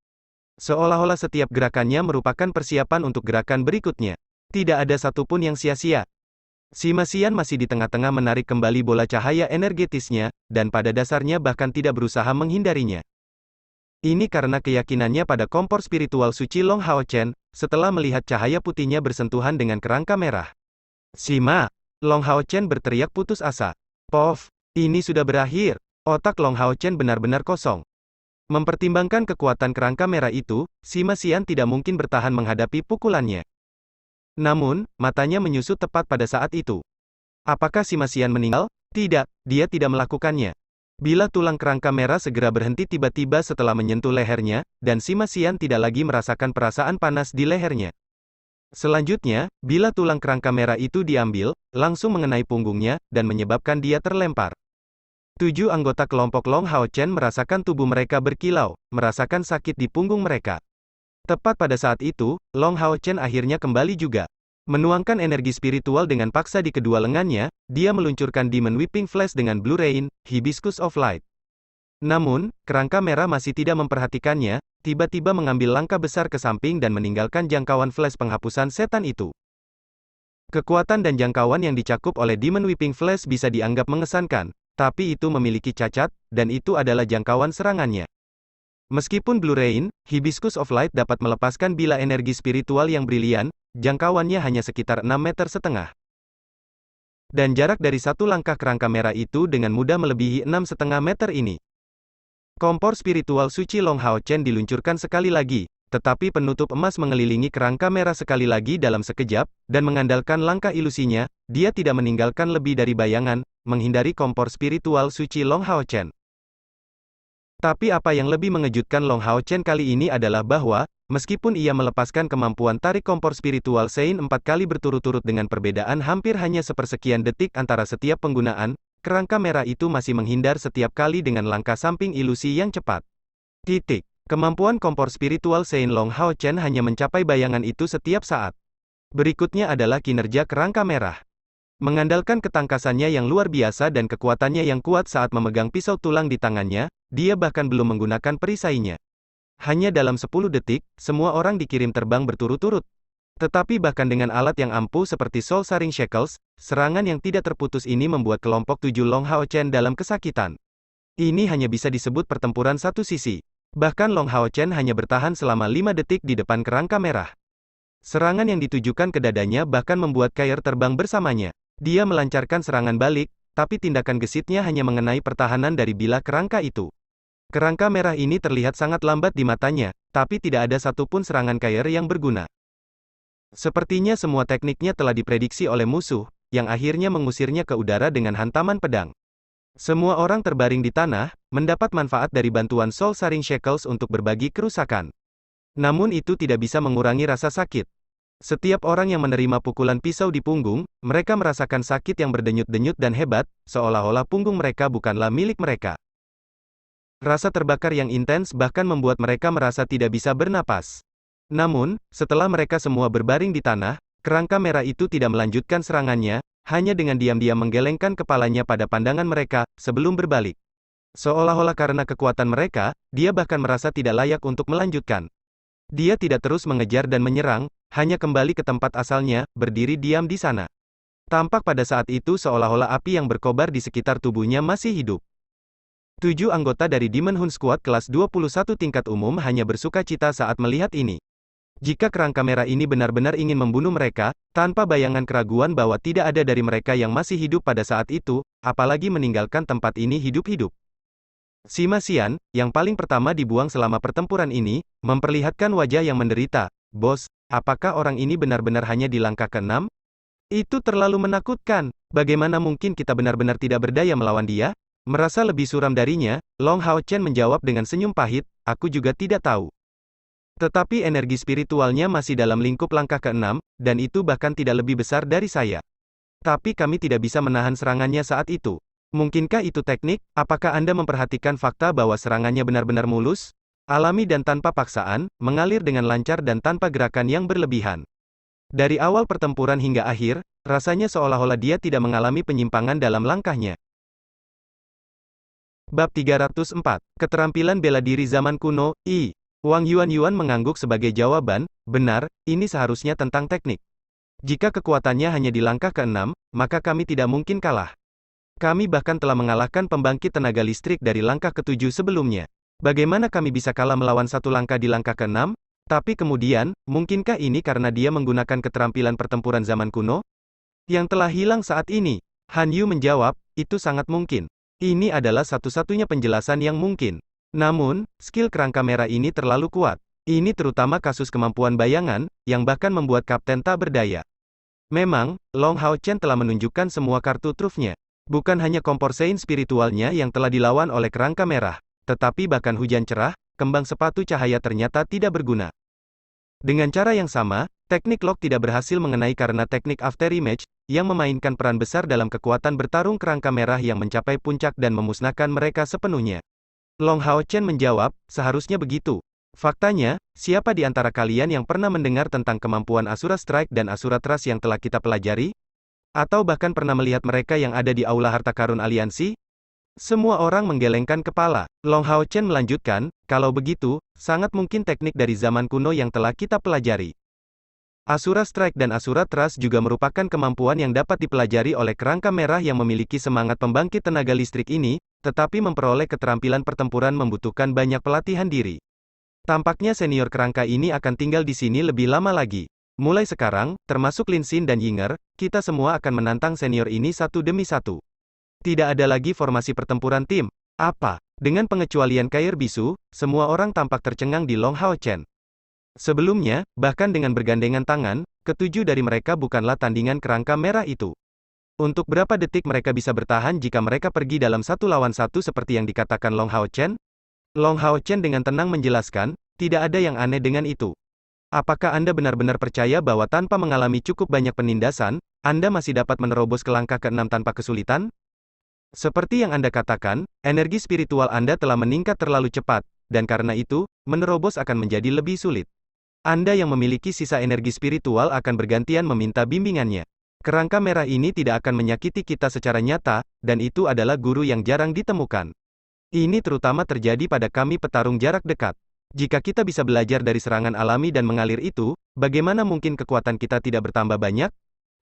Seolah-olah setiap gerakannya merupakan persiapan untuk gerakan berikutnya. Tidak ada satupun yang sia-sia. Simasian masih di tengah-tengah menarik kembali bola cahaya energetisnya, dan pada dasarnya bahkan tidak berusaha menghindarinya. Ini karena keyakinannya pada kompor spiritual suci Long Hao Chen, setelah melihat cahaya putihnya bersentuhan dengan kerangka merah. Sima! Long Hao Chen berteriak putus asa. Pof! Ini sudah berakhir. Otak Long Hao Chen benar-benar kosong. Mempertimbangkan kekuatan kerangka merah itu, Simasian tidak mungkin bertahan menghadapi pukulannya. Namun, matanya menyusut tepat pada saat itu. Apakah Simasian meninggal? Tidak, dia tidak melakukannya. Bila tulang kerangka merah segera berhenti tiba-tiba setelah menyentuh lehernya, dan Simasian tidak lagi merasakan perasaan panas di lehernya. Selanjutnya, bila tulang kerangka merah itu diambil, langsung mengenai punggungnya, dan menyebabkan dia terlempar. 7 anggota kelompok Long Hao Chen merasakan tubuh mereka berkilau, merasakan sakit di punggung mereka. Tepat pada saat itu, Long Hao Chen akhirnya kembali juga. Menuangkan energi spiritual dengan paksa di kedua lengannya, dia meluncurkan Demon Whipping Flash dengan Blue Rain, Hibiscus of Light. Namun, kerangka merah masih tidak memperhatikannya, tiba-tiba mengambil langkah besar ke samping dan meninggalkan jangkauan flash penghapusan setan itu. Kekuatan dan jangkauan yang dicakup oleh Demon Whipping Flash bisa dianggap mengesankan, tapi itu memiliki cacat, dan itu adalah jangkauan serangannya. Meskipun Blue Rain, Hibiscus of Light dapat melepaskan bila energi spiritual yang brilian, jangkauannya hanya sekitar 6,5 meter. Dan jarak dari satu langkah kerangka merah itu dengan mudah melebihi 6,5 meter ini. Kompor spiritual suci Long Hao Chen diluncurkan sekali lagi, tetapi penutup emas mengelilingi kerangka merah sekali lagi dalam sekejap, dan mengandalkan langkah ilusinya, dia tidak meninggalkan lebih dari bayangan, menghindari kompor spiritual suci Long Hao Chen. Tapi apa yang lebih mengejutkan Long Hao Chen kali ini adalah bahwa, meskipun ia melepaskan kemampuan tarik kompor spiritual Sein 4 kali berturut-turut dengan perbedaan hampir hanya sepersekian detik antara setiap penggunaan, kerangka merah itu masih menghindar setiap kali dengan langkah samping ilusi yang cepat. Kemampuan kompor spiritual Sein Long Hao Chen hanya mencapai bayangan itu setiap saat. Berikutnya adalah kinerja kerangka merah. Mengandalkan ketangkasannya yang luar biasa dan kekuatannya yang kuat saat memegang pisau tulang di tangannya, dia bahkan belum menggunakan perisainya. Hanya dalam 10 detik, semua orang dikirim terbang berturut-turut. Tetapi bahkan dengan alat yang ampuh seperti Soul Saring Shackles, serangan yang tidak terputus ini membuat kelompok 7 Long Hao Chen dalam kesakitan. Ini hanya bisa disebut pertempuran satu sisi. Bahkan Long Hao Chen hanya bertahan selama 5 detik di depan kerangka merah. Serangan yang ditujukan ke dadanya bahkan membuat Kair terbang bersamanya. Dia melancarkan serangan balik, tapi tindakan gesitnya hanya mengenai pertahanan dari bilah kerangka itu. Kerangka merah ini terlihat sangat lambat di matanya, tapi tidak ada satupun serangan Kair yang berguna. Sepertinya semua tekniknya telah diprediksi oleh musuh, yang akhirnya mengusirnya ke udara dengan hantaman pedang. Semua orang terbaring di tanah, mendapat manfaat dari bantuan Soul Saring Shackles untuk berbagi kerusakan. Namun itu tidak bisa mengurangi rasa sakit. Setiap orang yang menerima pukulan pisau di punggung, mereka merasakan sakit yang berdenyut-denyut dan hebat, seolah-olah punggung mereka bukanlah milik mereka. Rasa terbakar yang intens bahkan membuat mereka merasa tidak bisa bernapas. Namun, setelah mereka semua berbaring di tanah, kerangka merah itu tidak melanjutkan serangannya, hanya dengan diam-diam menggelengkan kepalanya pada pandangan mereka, sebelum berbalik. Seolah-olah karena kekuatan mereka, dia bahkan merasa tidak layak untuk melanjutkan. Dia tidak terus mengejar dan menyerang, hanya kembali ke tempat asalnya, berdiri diam di sana. Tampak pada saat itu seolah-olah api yang berkobar di sekitar tubuhnya masih hidup. 7 anggota dari Demon Hun Squad kelas 21 tingkat umum hanya bersuka cita saat melihat ini. Jika kerangka merah ini benar-benar ingin membunuh mereka, tanpa bayangan keraguan bahwa tidak ada dari mereka yang masih hidup pada saat itu, apalagi meninggalkan tempat ini hidup-hidup. Sima Xian, yang paling pertama dibuang selama pertempuran ini, memperlihatkan wajah yang menderita. Bos, apakah orang ini benar-benar hanya di langkah ke-6? Itu terlalu menakutkan. Bagaimana mungkin kita benar-benar tidak berdaya melawan dia? Merasa lebih suram darinya, Long Hao Chen menjawab dengan senyum pahit, aku juga tidak tahu. Tetapi energi spiritualnya masih dalam lingkup langkah ke-6, dan itu bahkan tidak lebih besar dari saya. Tapi kami tidak bisa menahan serangannya saat itu. Mungkinkah itu teknik? Apakah Anda memperhatikan fakta bahwa serangannya benar-benar mulus, alami dan tanpa paksaan, mengalir dengan lancar dan tanpa gerakan yang berlebihan? Dari awal pertempuran hingga akhir, rasanya seolah-olah dia tidak mengalami penyimpangan dalam langkahnya. Bab 304. Keterampilan bela diri zaman kuno, I. Wang Yuan mengangguk sebagai jawaban, benar, ini seharusnya tentang teknik. Jika kekuatannya hanya di langkah ke-6, maka kami tidak mungkin kalah. Kami bahkan telah mengalahkan pembangkit tenaga listrik dari langkah ke-7 sebelumnya. Bagaimana kami bisa kalah melawan satu langkah di langkah ke-6? Tapi kemudian, mungkinkah ini karena dia menggunakan keterampilan pertempuran zaman kuno? Yang telah hilang saat ini? Han Yu menjawab, itu sangat mungkin. Ini adalah satu-satunya penjelasan yang mungkin. Namun, skill kerangka merah ini terlalu kuat. Ini terutama kasus kemampuan bayangan, yang bahkan membuat kapten tak berdaya. Memang, Long Hao Chen telah menunjukkan semua kartu trufnya. Bukan hanya kompor sein spiritualnya yang telah dilawan oleh kerangka merah, tetapi bahkan hujan cerah, kembang sepatu cahaya ternyata tidak berguna. Dengan cara yang sama, teknik lock tidak berhasil mengenai karena teknik afterimage, yang memainkan peran besar dalam kekuatan bertarung kerangka merah yang mencapai puncak dan memusnahkan mereka sepenuhnya. Long Hao Chen menjawab, seharusnya begitu. Faktanya, siapa di antara kalian yang pernah mendengar tentang kemampuan Asura Strike dan Asura Trust yang telah kita pelajari? Atau bahkan pernah melihat mereka yang ada di Aula Harta Karun Aliansi? Semua orang menggelengkan kepala. Long Hao Chen melanjutkan, kalau begitu, sangat mungkin teknik dari zaman kuno yang telah kita pelajari. Asura Strike dan Asura Thrust juga merupakan kemampuan yang dapat dipelajari oleh kerangka merah yang memiliki semangat pembangkit tenaga listrik ini, tetapi memperoleh keterampilan pertempuran membutuhkan banyak pelatihan diri. Tampaknya senior kerangka ini akan tinggal di sini lebih lama lagi. Mulai sekarang, termasuk Lin Xin dan Yinger, kita semua akan menantang senior ini satu demi satu. Tidak ada lagi formasi pertempuran tim. Apa? Dengan pengecualian Kair Bisu, semua orang tampak tercengang di Long Hao Chen. Sebelumnya, bahkan dengan bergandengan tangan, ketujuh dari mereka bukanlah tandingan kerangka merah itu. Untuk berapa detik mereka bisa bertahan jika mereka pergi dalam 1 lawan 1 seperti yang dikatakan Long Hao Chen? Long Hao Chen dengan tenang menjelaskan, tidak ada yang aneh dengan itu. Apakah Anda benar-benar percaya bahwa tanpa mengalami cukup banyak penindasan, Anda masih dapat menerobos ke langkah ke-6 tanpa kesulitan? Seperti yang Anda katakan, energi spiritual Anda telah meningkat terlalu cepat, dan karena itu, menerobos akan menjadi lebih sulit. Anda yang memiliki sisa energi spiritual akan bergantian meminta bimbingannya. Kerangka merah ini tidak akan menyakiti kita secara nyata, dan itu adalah guru yang jarang ditemukan. Ini terutama terjadi pada kami petarung jarak dekat. Jika kita bisa belajar dari serangan alami dan mengalir itu, bagaimana mungkin kekuatan kita tidak bertambah banyak?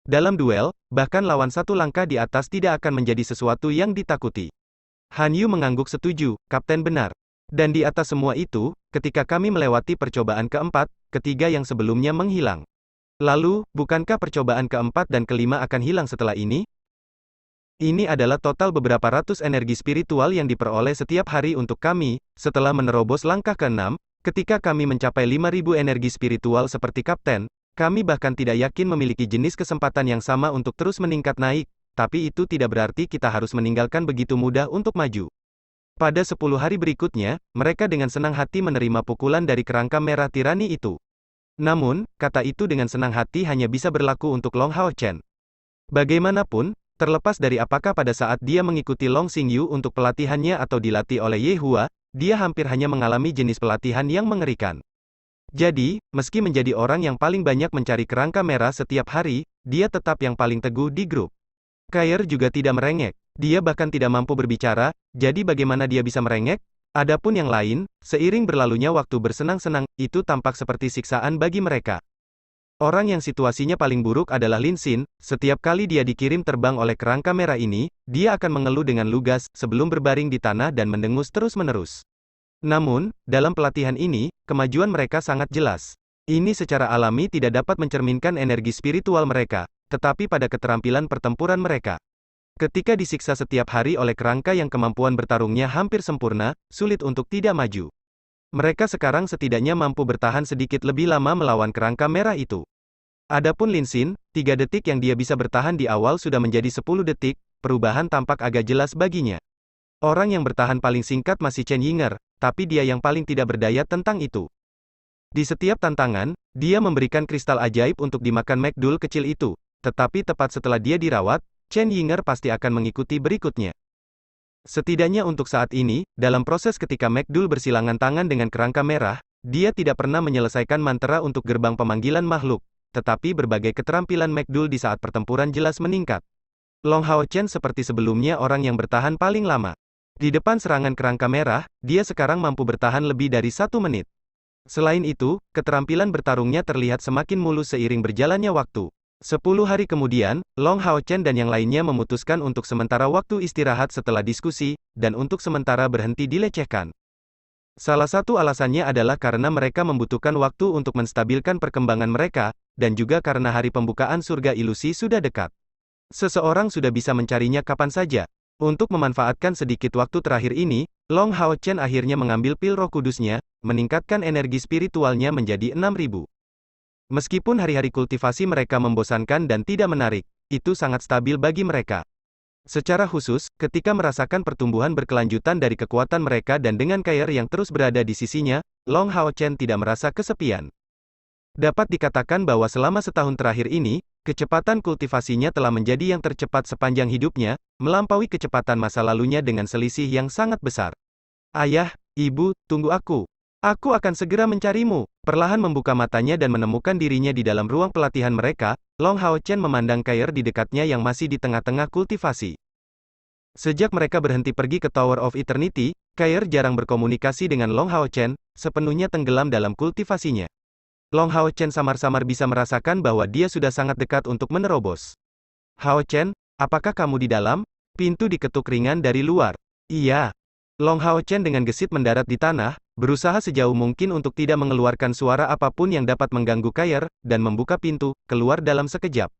Dalam duel, bahkan lawan 1 langkah di atas tidak akan menjadi sesuatu yang ditakuti. Han Yu mengangguk setuju, Kapten benar. Dan di atas semua itu, ketika kami melewati percobaan keempat, ketiga yang sebelumnya menghilang. Lalu, bukankah percobaan keempat dan kelima akan hilang setelah ini? Ini adalah total beberapa ratus energi spiritual yang diperoleh setiap hari untuk kami, setelah menerobos langkah ke-6, ketika kami mencapai 5.000 energi spiritual seperti Kapten, kami bahkan tidak yakin memiliki jenis kesempatan yang sama untuk terus meningkat naik, tapi itu tidak berarti kita harus meninggalkan begitu mudah untuk maju. Pada 10 hari berikutnya, mereka dengan senang hati menerima pukulan dari kerangka merah tirani itu. Namun, kata itu dengan senang hati hanya bisa berlaku untuk Long Hao Chen. Bagaimanapun, terlepas dari apakah pada saat dia mengikuti Long Xingyu untuk pelatihannya atau dilatih oleh Ye Hua, dia hampir hanya mengalami jenis pelatihan yang mengerikan. Jadi, meski menjadi orang yang paling banyak mencari kerangka merah setiap hari, dia tetap yang paling teguh di grup. Kair juga tidak merengek. Dia bahkan tidak mampu berbicara, jadi bagaimana dia bisa merengek? Adapun yang lain, seiring berlalunya waktu bersenang-senang, itu tampak seperti siksaan bagi mereka. Orang yang situasinya paling buruk adalah Lin Xin, setiap kali dia dikirim terbang oleh kerangka merah ini, dia akan mengeluh dengan lugas, sebelum berbaring di tanah dan mendengus terus-menerus. Namun, dalam pelatihan ini, kemajuan mereka sangat jelas. Ini secara alami tidak dapat mencerminkan energi spiritual mereka, tetapi pada keterampilan pertempuran mereka. Ketika disiksa setiap hari oleh kerangka yang kemampuan bertarungnya hampir sempurna, sulit untuk tidak maju. Mereka sekarang setidaknya mampu bertahan sedikit lebih lama melawan kerangka merah itu. Adapun Lin Xin, 3 detik yang dia bisa bertahan di awal sudah menjadi 10 detik, perubahan tampak agak jelas baginya. Orang yang bertahan paling singkat masih Chen Yinger, tapi dia yang paling tidak berdaya tentang itu. Di setiap tantangan, dia memberikan kristal ajaib untuk dimakan McDool kecil itu, tetapi tepat setelah dia dirawat, Chen Yinger pasti akan mengikuti berikutnya. Setidaknya untuk saat ini, dalam proses ketika McDool bersilangan tangan dengan kerangka merah, dia tidak pernah menyelesaikan mantra untuk gerbang pemanggilan makhluk, tetapi berbagai keterampilan McDool di saat pertempuran jelas meningkat. Long Hao Chen seperti sebelumnya orang yang bertahan paling lama. Di depan serangan kerangka merah, dia sekarang mampu bertahan lebih dari 1 menit. Selain itu, keterampilan bertarungnya terlihat semakin mulus seiring berjalannya waktu. 10 hari kemudian, Long Hao Chen dan yang lainnya memutuskan untuk sementara waktu istirahat setelah diskusi, dan untuk sementara berhenti dilecehkan. Salah satu alasannya adalah karena mereka membutuhkan waktu untuk menstabilkan perkembangan mereka, dan juga karena hari pembukaan surga ilusi sudah dekat. Seseorang sudah bisa mencarinya kapan saja. Untuk memanfaatkan sedikit waktu terakhir ini, Long Hao Chen akhirnya mengambil pil roh kudusnya, meningkatkan energi spiritualnya menjadi 6.000. Meskipun hari-hari kultivasi mereka membosankan dan tidak menarik, itu sangat stabil bagi mereka. Secara khusus, ketika merasakan pertumbuhan berkelanjutan dari kekuatan mereka dan dengan Kair yang terus berada di sisinya, Long Hao Chen tidak merasa kesepian. Dapat dikatakan bahwa selama setahun terakhir ini, kecepatan kultivasinya telah menjadi yang tercepat sepanjang hidupnya, melampaui kecepatan masa lalunya dengan selisih yang sangat besar. Ayah, Ibu, tunggu aku. Aku akan segera mencarimu. Perlahan membuka matanya dan menemukan dirinya di dalam ruang pelatihan mereka, Long Hao Chen memandang Kair di dekatnya yang masih di tengah-tengah kultivasi. Sejak mereka berhenti pergi ke Tower of Eternity, Kair jarang berkomunikasi dengan Long Hao Chen, sepenuhnya tenggelam dalam kultivasinya. Long Hao Chen samar-samar bisa merasakan bahwa dia sudah sangat dekat untuk menerobos. Hao Chen, apakah kamu di dalam? Pintu diketuk ringan dari luar. Iya. Long Hao Chen dengan gesit mendarat di tanah, berusaha sejauh mungkin untuk tidak mengeluarkan suara apapun yang dapat mengganggu Kair, dan membuka pintu, keluar dalam sekejap.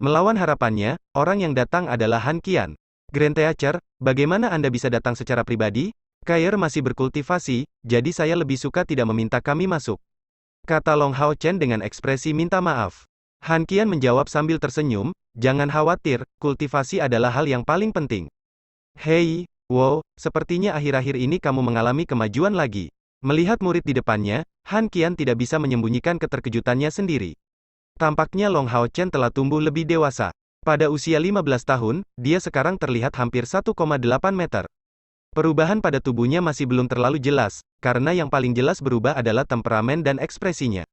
Melawan harapannya, orang yang datang adalah Han Qian. Grand Teacher, bagaimana Anda bisa datang secara pribadi? Kair masih berkultivasi, jadi saya lebih suka tidak meminta kami masuk. Kata Long Hao Chen dengan ekspresi minta maaf. Han Qian menjawab sambil tersenyum, jangan khawatir, kultivasi adalah hal yang paling penting. Hei, wow, sepertinya akhir-akhir ini kamu mengalami kemajuan lagi. Melihat murid di depannya, Han Qian tidak bisa menyembunyikan keterkejutannya sendiri. Tampaknya Long Hao Chen telah tumbuh lebih dewasa. Pada usia 15 tahun, dia sekarang terlihat hampir 1,8 meter. Perubahan pada tubuhnya masih belum terlalu jelas, karena yang paling jelas berubah adalah temperamen dan ekspresinya.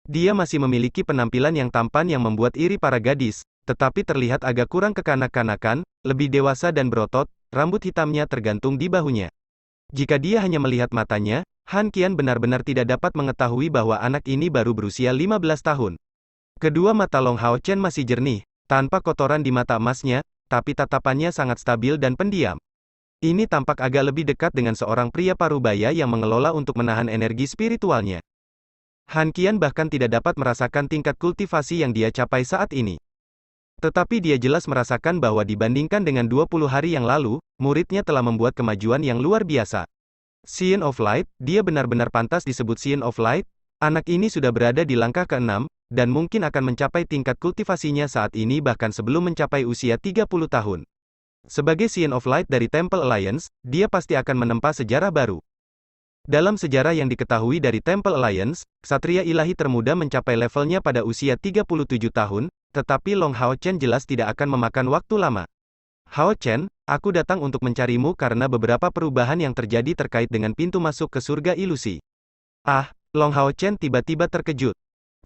Dia masih memiliki penampilan yang tampan yang membuat iri para gadis, tetapi terlihat agak kurang kekanak-kanakan, lebih dewasa dan berotot, rambut hitamnya tergantung di bahunya. Jika dia hanya melihat matanya, Han Qian benar-benar tidak dapat mengetahui bahwa anak ini baru berusia 15 tahun. Kedua mata Long Hao Chen masih jernih, tanpa kotoran di mata emasnya, tapi tatapannya sangat stabil dan pendiam. Ini tampak agak lebih dekat dengan seorang pria parubaya yang mengelola untuk menahan energi spiritualnya. Han Qian bahkan tidak dapat merasakan tingkat kultivasi yang dia capai saat ini. Tetapi dia jelas merasakan bahwa dibandingkan dengan 20 hari yang lalu, muridnya telah membuat kemajuan yang luar biasa. Scion of Light, dia benar-benar pantas disebut Scion of Light. Anak ini sudah berada di langkah ke-6, dan mungkin akan mencapai tingkat kultivasinya saat ini bahkan sebelum mencapai usia 30 tahun. Sebagai Scion of Light dari Temple Alliance, dia pasti akan menempa sejarah baru. Dalam sejarah yang diketahui dari Temple Alliance, Ksatria Ilahi termuda mencapai levelnya pada usia 37 tahun, tetapi Long Hao Chen jelas tidak akan memakan waktu lama. Hao Chen, aku datang untuk mencarimu karena beberapa perubahan yang terjadi terkait dengan pintu masuk ke surga ilusi. Ah, Long Hao Chen tiba-tiba terkejut.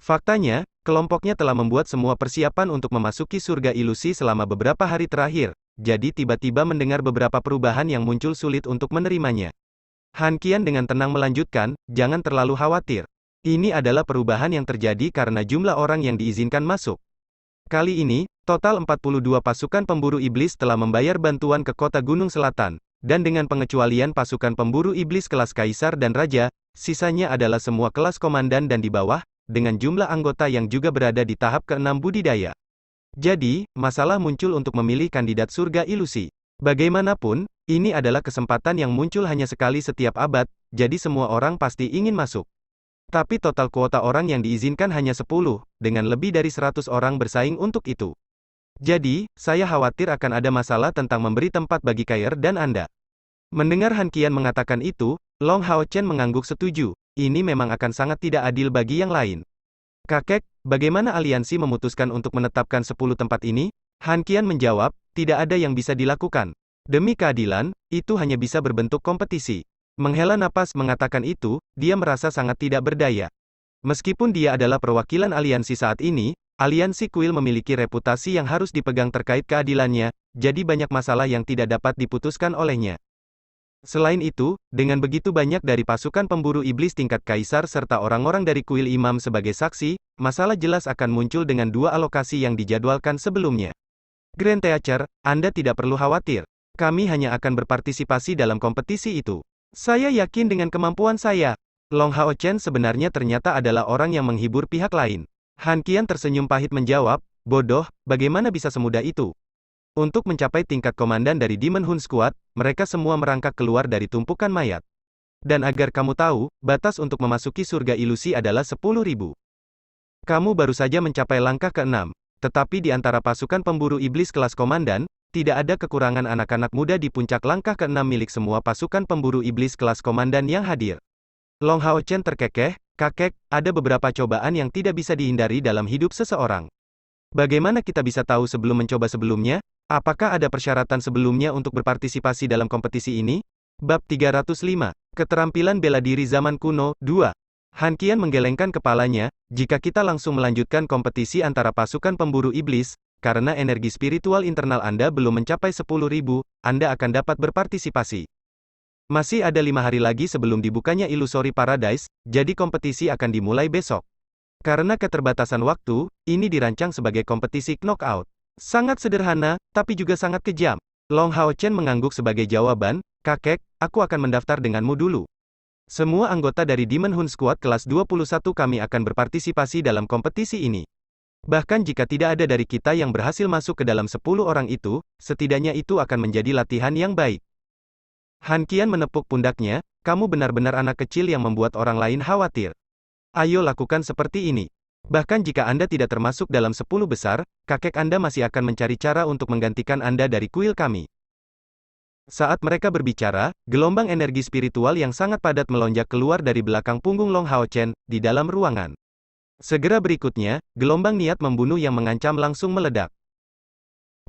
Faktanya, kelompoknya telah membuat semua persiapan untuk memasuki surga ilusi selama beberapa hari terakhir, jadi tiba-tiba mendengar beberapa perubahan yang muncul sulit untuk menerimanya. Han Qian dengan tenang melanjutkan, jangan terlalu khawatir. Ini adalah perubahan yang terjadi karena jumlah orang yang diizinkan masuk. Kali ini, total 42 pasukan pemburu iblis telah membayar bantuan ke kota Gunung Selatan, dan dengan pengecualian pasukan pemburu iblis kelas Kaisar dan Raja, sisanya adalah semua kelas komandan dan di bawah, dengan jumlah anggota yang juga berada di tahap ke-6 budidaya. Jadi, masalah muncul untuk memilih kandidat surga ilusi. Bagaimanapun, ini adalah kesempatan yang muncul hanya sekali setiap abad, jadi semua orang pasti ingin masuk. Tapi total kuota orang yang diizinkan hanya 10, dengan lebih dari 100 orang bersaing untuk itu. Jadi, saya khawatir akan ada masalah tentang memberi tempat bagi Kair dan Anda. Mendengar Han Qian mengatakan itu, Long Hao Chen mengangguk setuju, ini memang akan sangat tidak adil bagi yang lain. Kakek, bagaimana aliansi memutuskan untuk menetapkan 10 tempat ini? Han Qian menjawab, tidak ada yang bisa dilakukan. Demi keadilan, itu hanya bisa berbentuk kompetisi. Menghela napas mengatakan itu, dia merasa sangat tidak berdaya. Meskipun dia adalah perwakilan aliansi saat ini, aliansi kuil memiliki reputasi yang harus dipegang terkait keadilannya, jadi banyak masalah yang tidak dapat diputuskan olehnya. Selain itu, dengan begitu banyak dari pasukan pemburu iblis tingkat kaisar serta orang-orang dari kuil imam sebagai saksi, masalah jelas akan muncul dengan dua alokasi yang dijadwalkan sebelumnya. Grand Teacher, Anda tidak perlu khawatir. Kami hanya akan berpartisipasi dalam kompetisi itu. Saya yakin dengan kemampuan saya. Long Hao Chen sebenarnya ternyata adalah orang yang menghibur pihak lain. Han Qian tersenyum pahit menjawab, bodoh, bagaimana bisa semudah itu? Untuk mencapai tingkat komandan dari Demon Hun Squad, mereka semua merangkak keluar dari tumpukan mayat. Dan agar kamu tahu, batas untuk memasuki surga ilusi adalah 10.000. Kamu baru saja mencapai langkah ke-6, tetapi di antara pasukan pemburu iblis kelas komandan, tidak ada kekurangan anak-anak muda di puncak langkah ke-6 milik semua pasukan pemburu iblis kelas komandan yang hadir. Long Hao Chen terkekeh, kakek, ada beberapa cobaan yang tidak bisa dihindari dalam hidup seseorang. Bagaimana kita bisa tahu sebelum mencoba sebelumnya? Apakah ada persyaratan sebelumnya untuk berpartisipasi dalam kompetisi ini? Bab 305, Keterampilan Bela Diri Zaman Kuno, 2. Han Qian menggelengkan kepalanya, jika kita langsung melanjutkan kompetisi antara pasukan pemburu iblis, karena energi spiritual internal Anda belum mencapai 10.000, Anda akan dapat berpartisipasi. Masih ada 5 hari lagi sebelum dibukanya Illusory Paradise, jadi kompetisi akan dimulai besok. Karena keterbatasan waktu, ini dirancang sebagai kompetisi knockout. Sangat sederhana, tapi juga sangat kejam. Long Hao Chen mengangguk sebagai jawaban, "Kakek, aku akan mendaftar denganmu dulu. Semua anggota dari Demon Hun Squad kelas 21 kami akan berpartisipasi dalam kompetisi ini. Bahkan jika tidak ada dari kita yang berhasil masuk ke dalam 10 orang itu, setidaknya itu akan menjadi latihan yang baik." Han Qian menepuk pundaknya, "Kamu benar-benar anak kecil yang membuat orang lain khawatir. Ayo lakukan seperti ini. Bahkan jika Anda tidak termasuk dalam 10 besar, kakek Anda masih akan mencari cara untuk menggantikan Anda dari kuil kami." Saat mereka berbicara, gelombang energi spiritual yang sangat padat melonjak keluar dari belakang punggung Long Hao Chen, di dalam ruangan. Segera berikutnya, gelombang niat membunuh yang mengancam langsung meledak.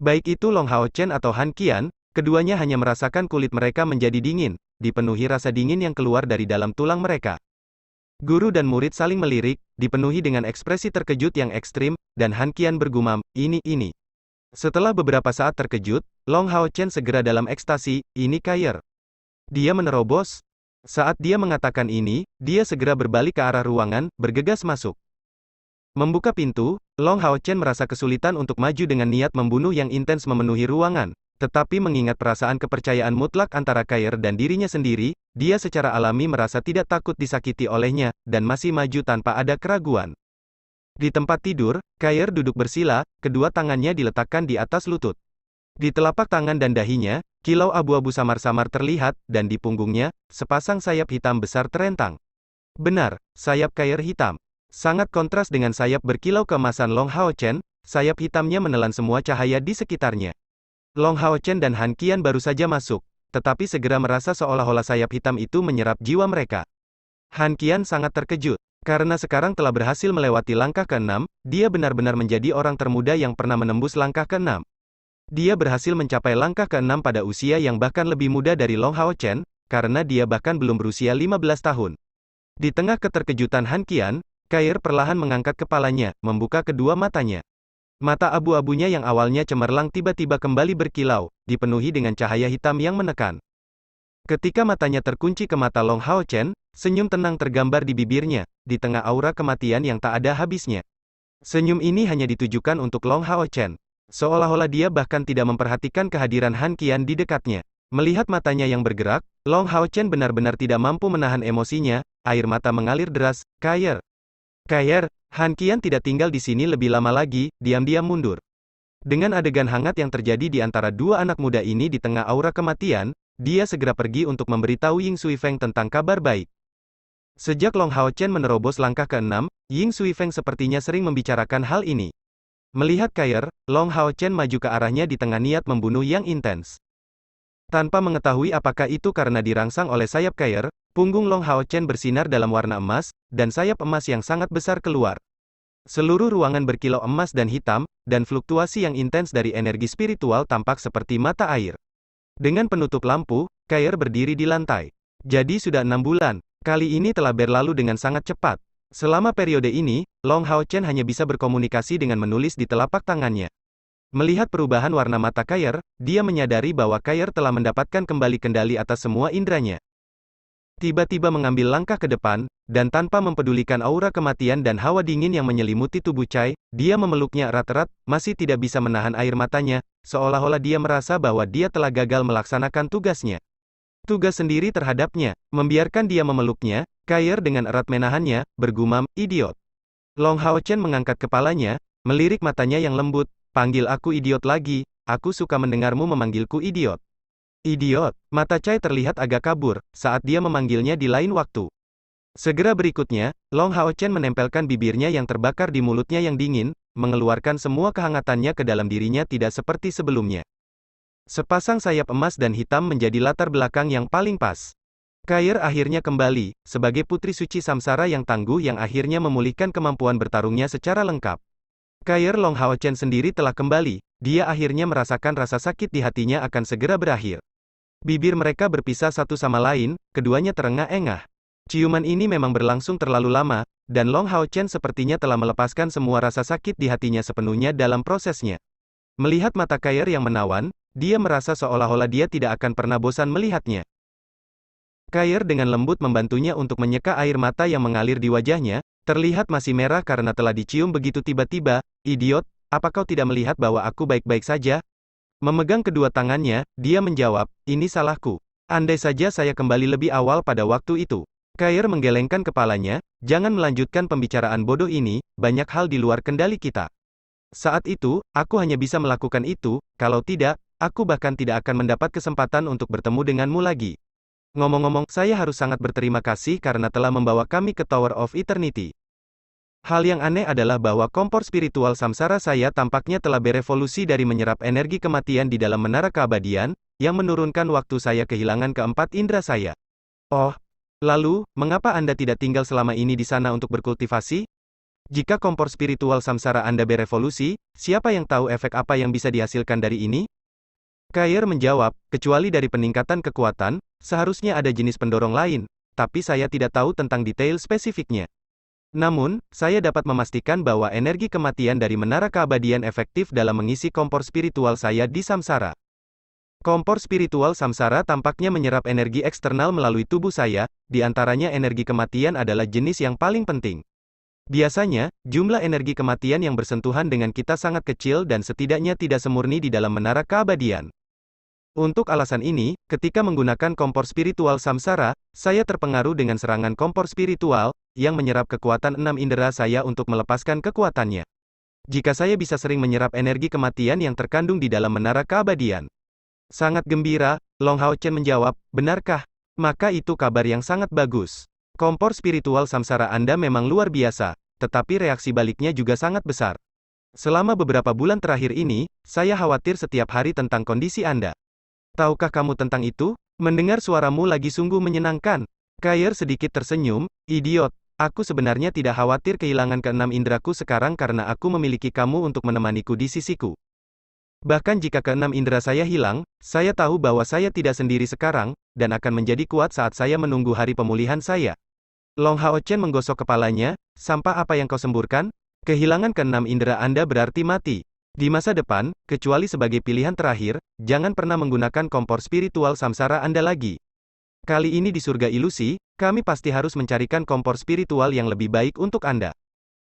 Baik itu Long Hao Chen atau Han Qian, keduanya hanya merasakan kulit mereka menjadi dingin, dipenuhi rasa dingin yang keluar dari dalam tulang mereka. Guru dan murid saling melirik, dipenuhi dengan ekspresi terkejut yang ekstrim, dan Han Qian bergumam, ini. Setelah beberapa saat terkejut, Long Hao Chen segera dalam ekstasi, "Ini Kair." Dia menerobos. Saat dia mengatakan ini, dia segera berbalik ke arah ruangan, bergegas masuk. Membuka pintu, Long Hao Chen merasa kesulitan untuk maju dengan niat membunuh yang intens memenuhi ruangan. Tetapi mengingat perasaan kepercayaan mutlak antara Kair dan dirinya sendiri, dia secara alami merasa tidak takut disakiti olehnya, dan masih maju tanpa ada keraguan. Di tempat tidur, Kair duduk bersila, kedua tangannya diletakkan di atas lutut. Di telapak tangan dan dahinya, kilau abu-abu samar-samar terlihat, dan di punggungnya, sepasang sayap hitam besar terentang. Benar, sayap Kair hitam. Sangat kontras dengan sayap berkilau keemasan Long Hao Chen, sayap hitamnya menelan semua cahaya di sekitarnya. Long Hao Chen dan Han Qian baru saja masuk, tetapi segera merasa seolah-olah sayap hitam itu menyerap jiwa mereka. Han Qian sangat terkejut. Karena sekarang telah berhasil melewati langkah ke-6, dia benar-benar menjadi orang termuda yang pernah menembus langkah ke-6. Dia berhasil mencapai langkah ke-6 pada usia yang bahkan lebih muda dari Long Hao Chen, karena dia bahkan belum berusia 15 tahun. Di tengah keterkejutan Han Qian, Kair perlahan mengangkat kepalanya, membuka kedua matanya. Mata abu-abunya yang awalnya cemerlang tiba-tiba kembali berkilau, dipenuhi dengan cahaya hitam yang menekan. Ketika matanya terkunci ke mata Long Hao Chen, senyum tenang tergambar di bibirnya, di tengah aura kematian yang tak ada habisnya. Senyum ini hanya ditujukan untuk Long Hao Chen. Seolah-olah dia bahkan tidak memperhatikan kehadiran Han Qian di dekatnya. Melihat matanya yang bergerak, Long Hao Chen benar-benar tidak mampu menahan emosinya, air mata mengalir deras. "Kair. Kair." Han Qian tidak tinggal di sini lebih lama lagi, diam-diam mundur. Dengan adegan hangat yang terjadi di antara dua anak muda ini di tengah aura kematian, dia segera pergi untuk memberitahu Ying Xuifeng tentang kabar baik. Sejak Long Hao Chen menerobos langkah ke-6, Ying Xuifeng sepertinya sering membicarakan hal ini. Melihat Kair, Long Hao Chen maju ke arahnya di tengah niat membunuh yang intens. Tanpa mengetahui apakah itu karena dirangsang oleh sayap Kair, punggung Long Hao Chen bersinar dalam warna emas, dan sayap emas yang sangat besar keluar. Seluruh ruangan berkilau emas dan hitam, dan fluktuasi yang intens dari energi spiritual tampak seperti mata air. Dengan penutup lampu, Kair berdiri di lantai. Jadi sudah 6 bulan. Kali ini telah berlalu dengan sangat cepat. Selama periode ini, Long Hao Chen hanya bisa berkomunikasi dengan menulis di telapak tangannya. Melihat perubahan warna mata Kair, dia menyadari bahwa Kair telah mendapatkan kembali kendali atas semua indranya. Tiba-tiba mengambil langkah ke depan, dan tanpa mempedulikan aura kematian dan hawa dingin yang menyelimuti tubuh Chai, dia memeluknya erat-erat, masih tidak bisa menahan air matanya, seolah-olah dia merasa bahwa dia telah gagal melaksanakan tugasnya. Tugas sendiri terhadapnya, membiarkan dia memeluknya, Kair dengan erat menahannya, bergumam, "Idiot." Long Hao Chen mengangkat kepalanya, melirik matanya yang lembut, "Panggil aku idiot lagi, aku suka mendengarmu memanggilku idiot." "Idiot." Mata Chai terlihat agak kabur, saat dia memanggilnya di lain waktu. Segera berikutnya, Long Hao Chen menempelkan bibirnya yang terbakar di mulutnya yang dingin, mengeluarkan semua kehangatannya ke dalam dirinya tidak seperti sebelumnya. Sepasang sayap emas dan hitam menjadi latar belakang yang paling pas. Kair akhirnya kembali, sebagai putri suci samsara yang tangguh yang akhirnya memulihkan kemampuan bertarungnya secara lengkap. Kair Long Hao Chen sendiri telah kembali, dia akhirnya merasakan rasa sakit di hatinya akan segera berakhir. Bibir mereka berpisah satu sama lain, keduanya terengah-engah. Ciuman ini memang berlangsung terlalu lama, dan Long Hao Chen sepertinya telah melepaskan semua rasa sakit di hatinya sepenuhnya dalam prosesnya. Melihat mata Kair yang menawan, dia merasa seolah-olah dia tidak akan pernah bosan melihatnya. Kair dengan lembut membantunya untuk menyeka air mata yang mengalir di wajahnya, terlihat masih merah karena telah dicium begitu tiba-tiba. Idiot, apa kau tidak melihat bahwa aku baik-baik saja? Memegang kedua tangannya, dia menjawab, ini salahku. Andai saja saya kembali lebih awal pada waktu itu. Kair menggelengkan kepalanya, jangan melanjutkan pembicaraan bodoh ini, banyak hal di luar kendali kita. Saat itu, aku hanya bisa melakukan itu, kalau tidak, aku bahkan tidak akan mendapat kesempatan untuk bertemu denganmu lagi. Ngomong-ngomong, saya harus sangat berterima kasih karena telah membawa kami ke Tower of Eternity. Hal yang aneh adalah bahwa kompor spiritual samsara saya tampaknya telah berevolusi dari menyerap energi kematian di dalam menara keabadian, yang menurunkan waktu saya kehilangan keempat indera saya. Oh, lalu, mengapa Anda tidak tinggal selama ini di sana untuk berkultivasi? Jika kompor spiritual samsara Anda berevolusi, siapa yang tahu efek apa yang bisa dihasilkan dari ini? Kair menjawab, kecuali dari peningkatan kekuatan, seharusnya ada jenis pendorong lain, tapi saya tidak tahu tentang detail spesifiknya. Namun, saya dapat memastikan bahwa energi kematian dari menara keabadian efektif dalam mengisi kompor spiritual saya di samsara. Kompor spiritual samsara tampaknya menyerap energi eksternal melalui tubuh saya, di antaranya energi kematian adalah jenis yang paling penting. Biasanya, jumlah energi kematian yang bersentuhan dengan kita sangat kecil dan setidaknya tidak semurni di dalam menara keabadian. Untuk alasan ini, ketika menggunakan kompor spiritual samsara, saya terpengaruh dengan serangan kompor spiritual, yang menyerap kekuatan 6 indera saya untuk melepaskan kekuatannya. Jika saya bisa sering menyerap energi kematian yang terkandung di dalam menara keabadian. Sangat gembira, Long Hao Chen menjawab, benarkah? Maka itu kabar yang sangat bagus. Kompor spiritual samsara Anda memang luar biasa, tetapi reaksi baliknya juga sangat besar. Selama beberapa bulan terakhir ini, saya khawatir setiap hari tentang kondisi Anda. Tahukah kamu tentang itu? Mendengar suaramu lagi sungguh menyenangkan. Kair sedikit tersenyum, idiot. Aku sebenarnya tidak khawatir kehilangan keenam indraku sekarang karena aku memiliki kamu untuk menemaniku di sisiku. Bahkan jika keenam indera saya hilang, saya tahu bahwa saya tidak sendiri sekarang, dan akan menjadi kuat saat saya menunggu hari pemulihan saya. Long Hao Chen menggosok kepalanya, sampah apa yang kau semburkan? Kehilangan keenam indera Anda berarti mati. Di masa depan, kecuali sebagai pilihan terakhir, jangan pernah menggunakan kompor spiritual samsara Anda lagi. Kali ini di surga ilusi, kami pasti harus mencarikan kompor spiritual yang lebih baik untuk Anda.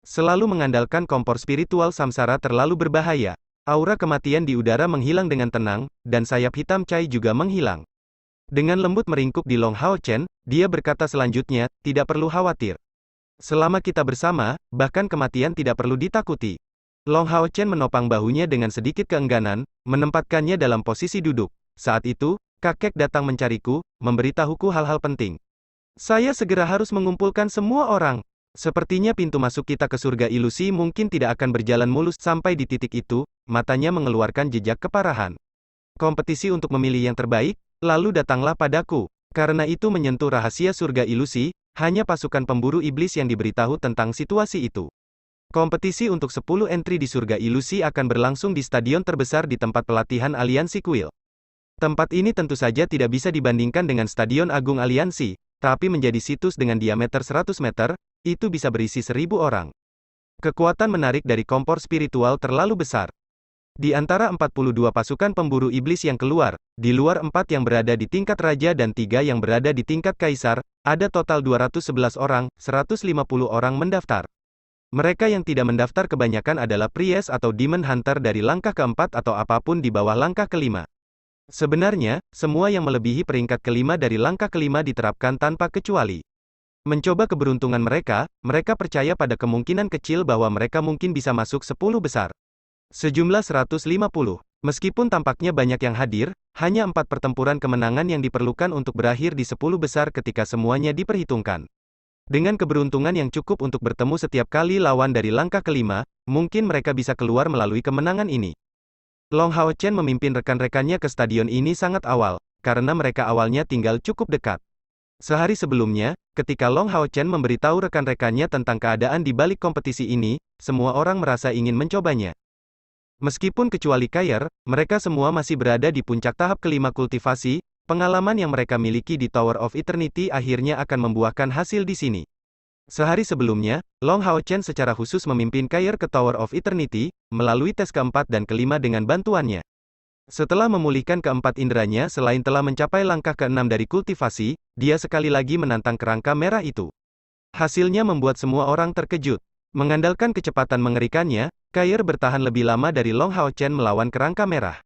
Selalu mengandalkan kompor spiritual samsara terlalu berbahaya. Aura kematian di udara menghilang dengan tenang, dan sayap hitam Cai juga menghilang. Dengan lembut meringkuk di Long Hao Chen, dia berkata selanjutnya, tidak perlu khawatir. Selama kita bersama, bahkan kematian tidak perlu ditakuti. Long Hao Chen menopang bahunya dengan sedikit keengganan, menempatkannya dalam posisi duduk. Saat itu, kakek datang mencariku, memberitahuku hal-hal penting. Saya segera harus mengumpulkan semua orang. Sepertinya pintu masuk kita ke surga ilusi mungkin tidak akan berjalan mulus sampai di titik itu, matanya mengeluarkan jejak keparahan. Kompetisi untuk memilih yang terbaik, lalu datanglah padaku. Karena itu menyentuh rahasia surga ilusi, hanya pasukan pemburu iblis yang diberitahu tentang situasi itu. Kompetisi untuk 10 entry di surga ilusi akan berlangsung di stadion terbesar di tempat pelatihan aliansi kuil. Tempat ini tentu saja tidak bisa dibandingkan dengan stadion agung aliansi, tapi menjadi situs dengan diameter 100 meter, itu bisa berisi 1000 orang. Kekuatan menarik dari kompor spiritual terlalu besar. Di antara 42 pasukan pemburu iblis yang keluar, di luar 4 yang berada di tingkat raja dan 3 yang berada di tingkat kaisar, ada total 211 orang, 150 orang mendaftar. Mereka yang tidak mendaftar kebanyakan adalah Priest atau Demon Hunter dari langkah keempat atau apapun di bawah langkah kelima. Sebenarnya, semua yang melebihi peringkat kelima dari langkah kelima diterapkan tanpa kecuali. Mencoba keberuntungan mereka, mereka percaya pada kemungkinan kecil bahwa mereka mungkin bisa masuk 10 besar. Sejumlah 150. Meskipun tampaknya banyak yang hadir, hanya 4 pertempuran kemenangan yang diperlukan untuk berakhir di 10 besar ketika semuanya diperhitungkan. Dengan keberuntungan yang cukup untuk bertemu setiap kali lawan dari langkah kelima, mungkin mereka bisa keluar melalui kemenangan ini. Long Hao Chen memimpin rekan-rekannya ke stadion ini sangat awal, karena mereka awalnya tinggal cukup dekat. Sehari sebelumnya, ketika Long Hao Chen memberitahu rekan-rekannya tentang keadaan di balik kompetisi ini, semua orang merasa ingin mencobanya. Meskipun kecuali Kair, mereka semua masih berada di puncak tahap kelima kultivasi. Pengalaman yang mereka miliki di Tower of Eternity akhirnya akan membuahkan hasil di sini. Sehari sebelumnya, Long Hao Chen secara khusus memimpin Kair ke Tower of Eternity, melalui tes keempat dan kelima dengan bantuannya. Setelah memulihkan keempat inderanya selain telah mencapai langkah keenam dari kultivasi, dia sekali lagi menantang kerangka merah itu. Hasilnya membuat semua orang terkejut. Mengandalkan kecepatan mengerikannya, Kair bertahan lebih lama dari Long Hao Chen melawan kerangka merah.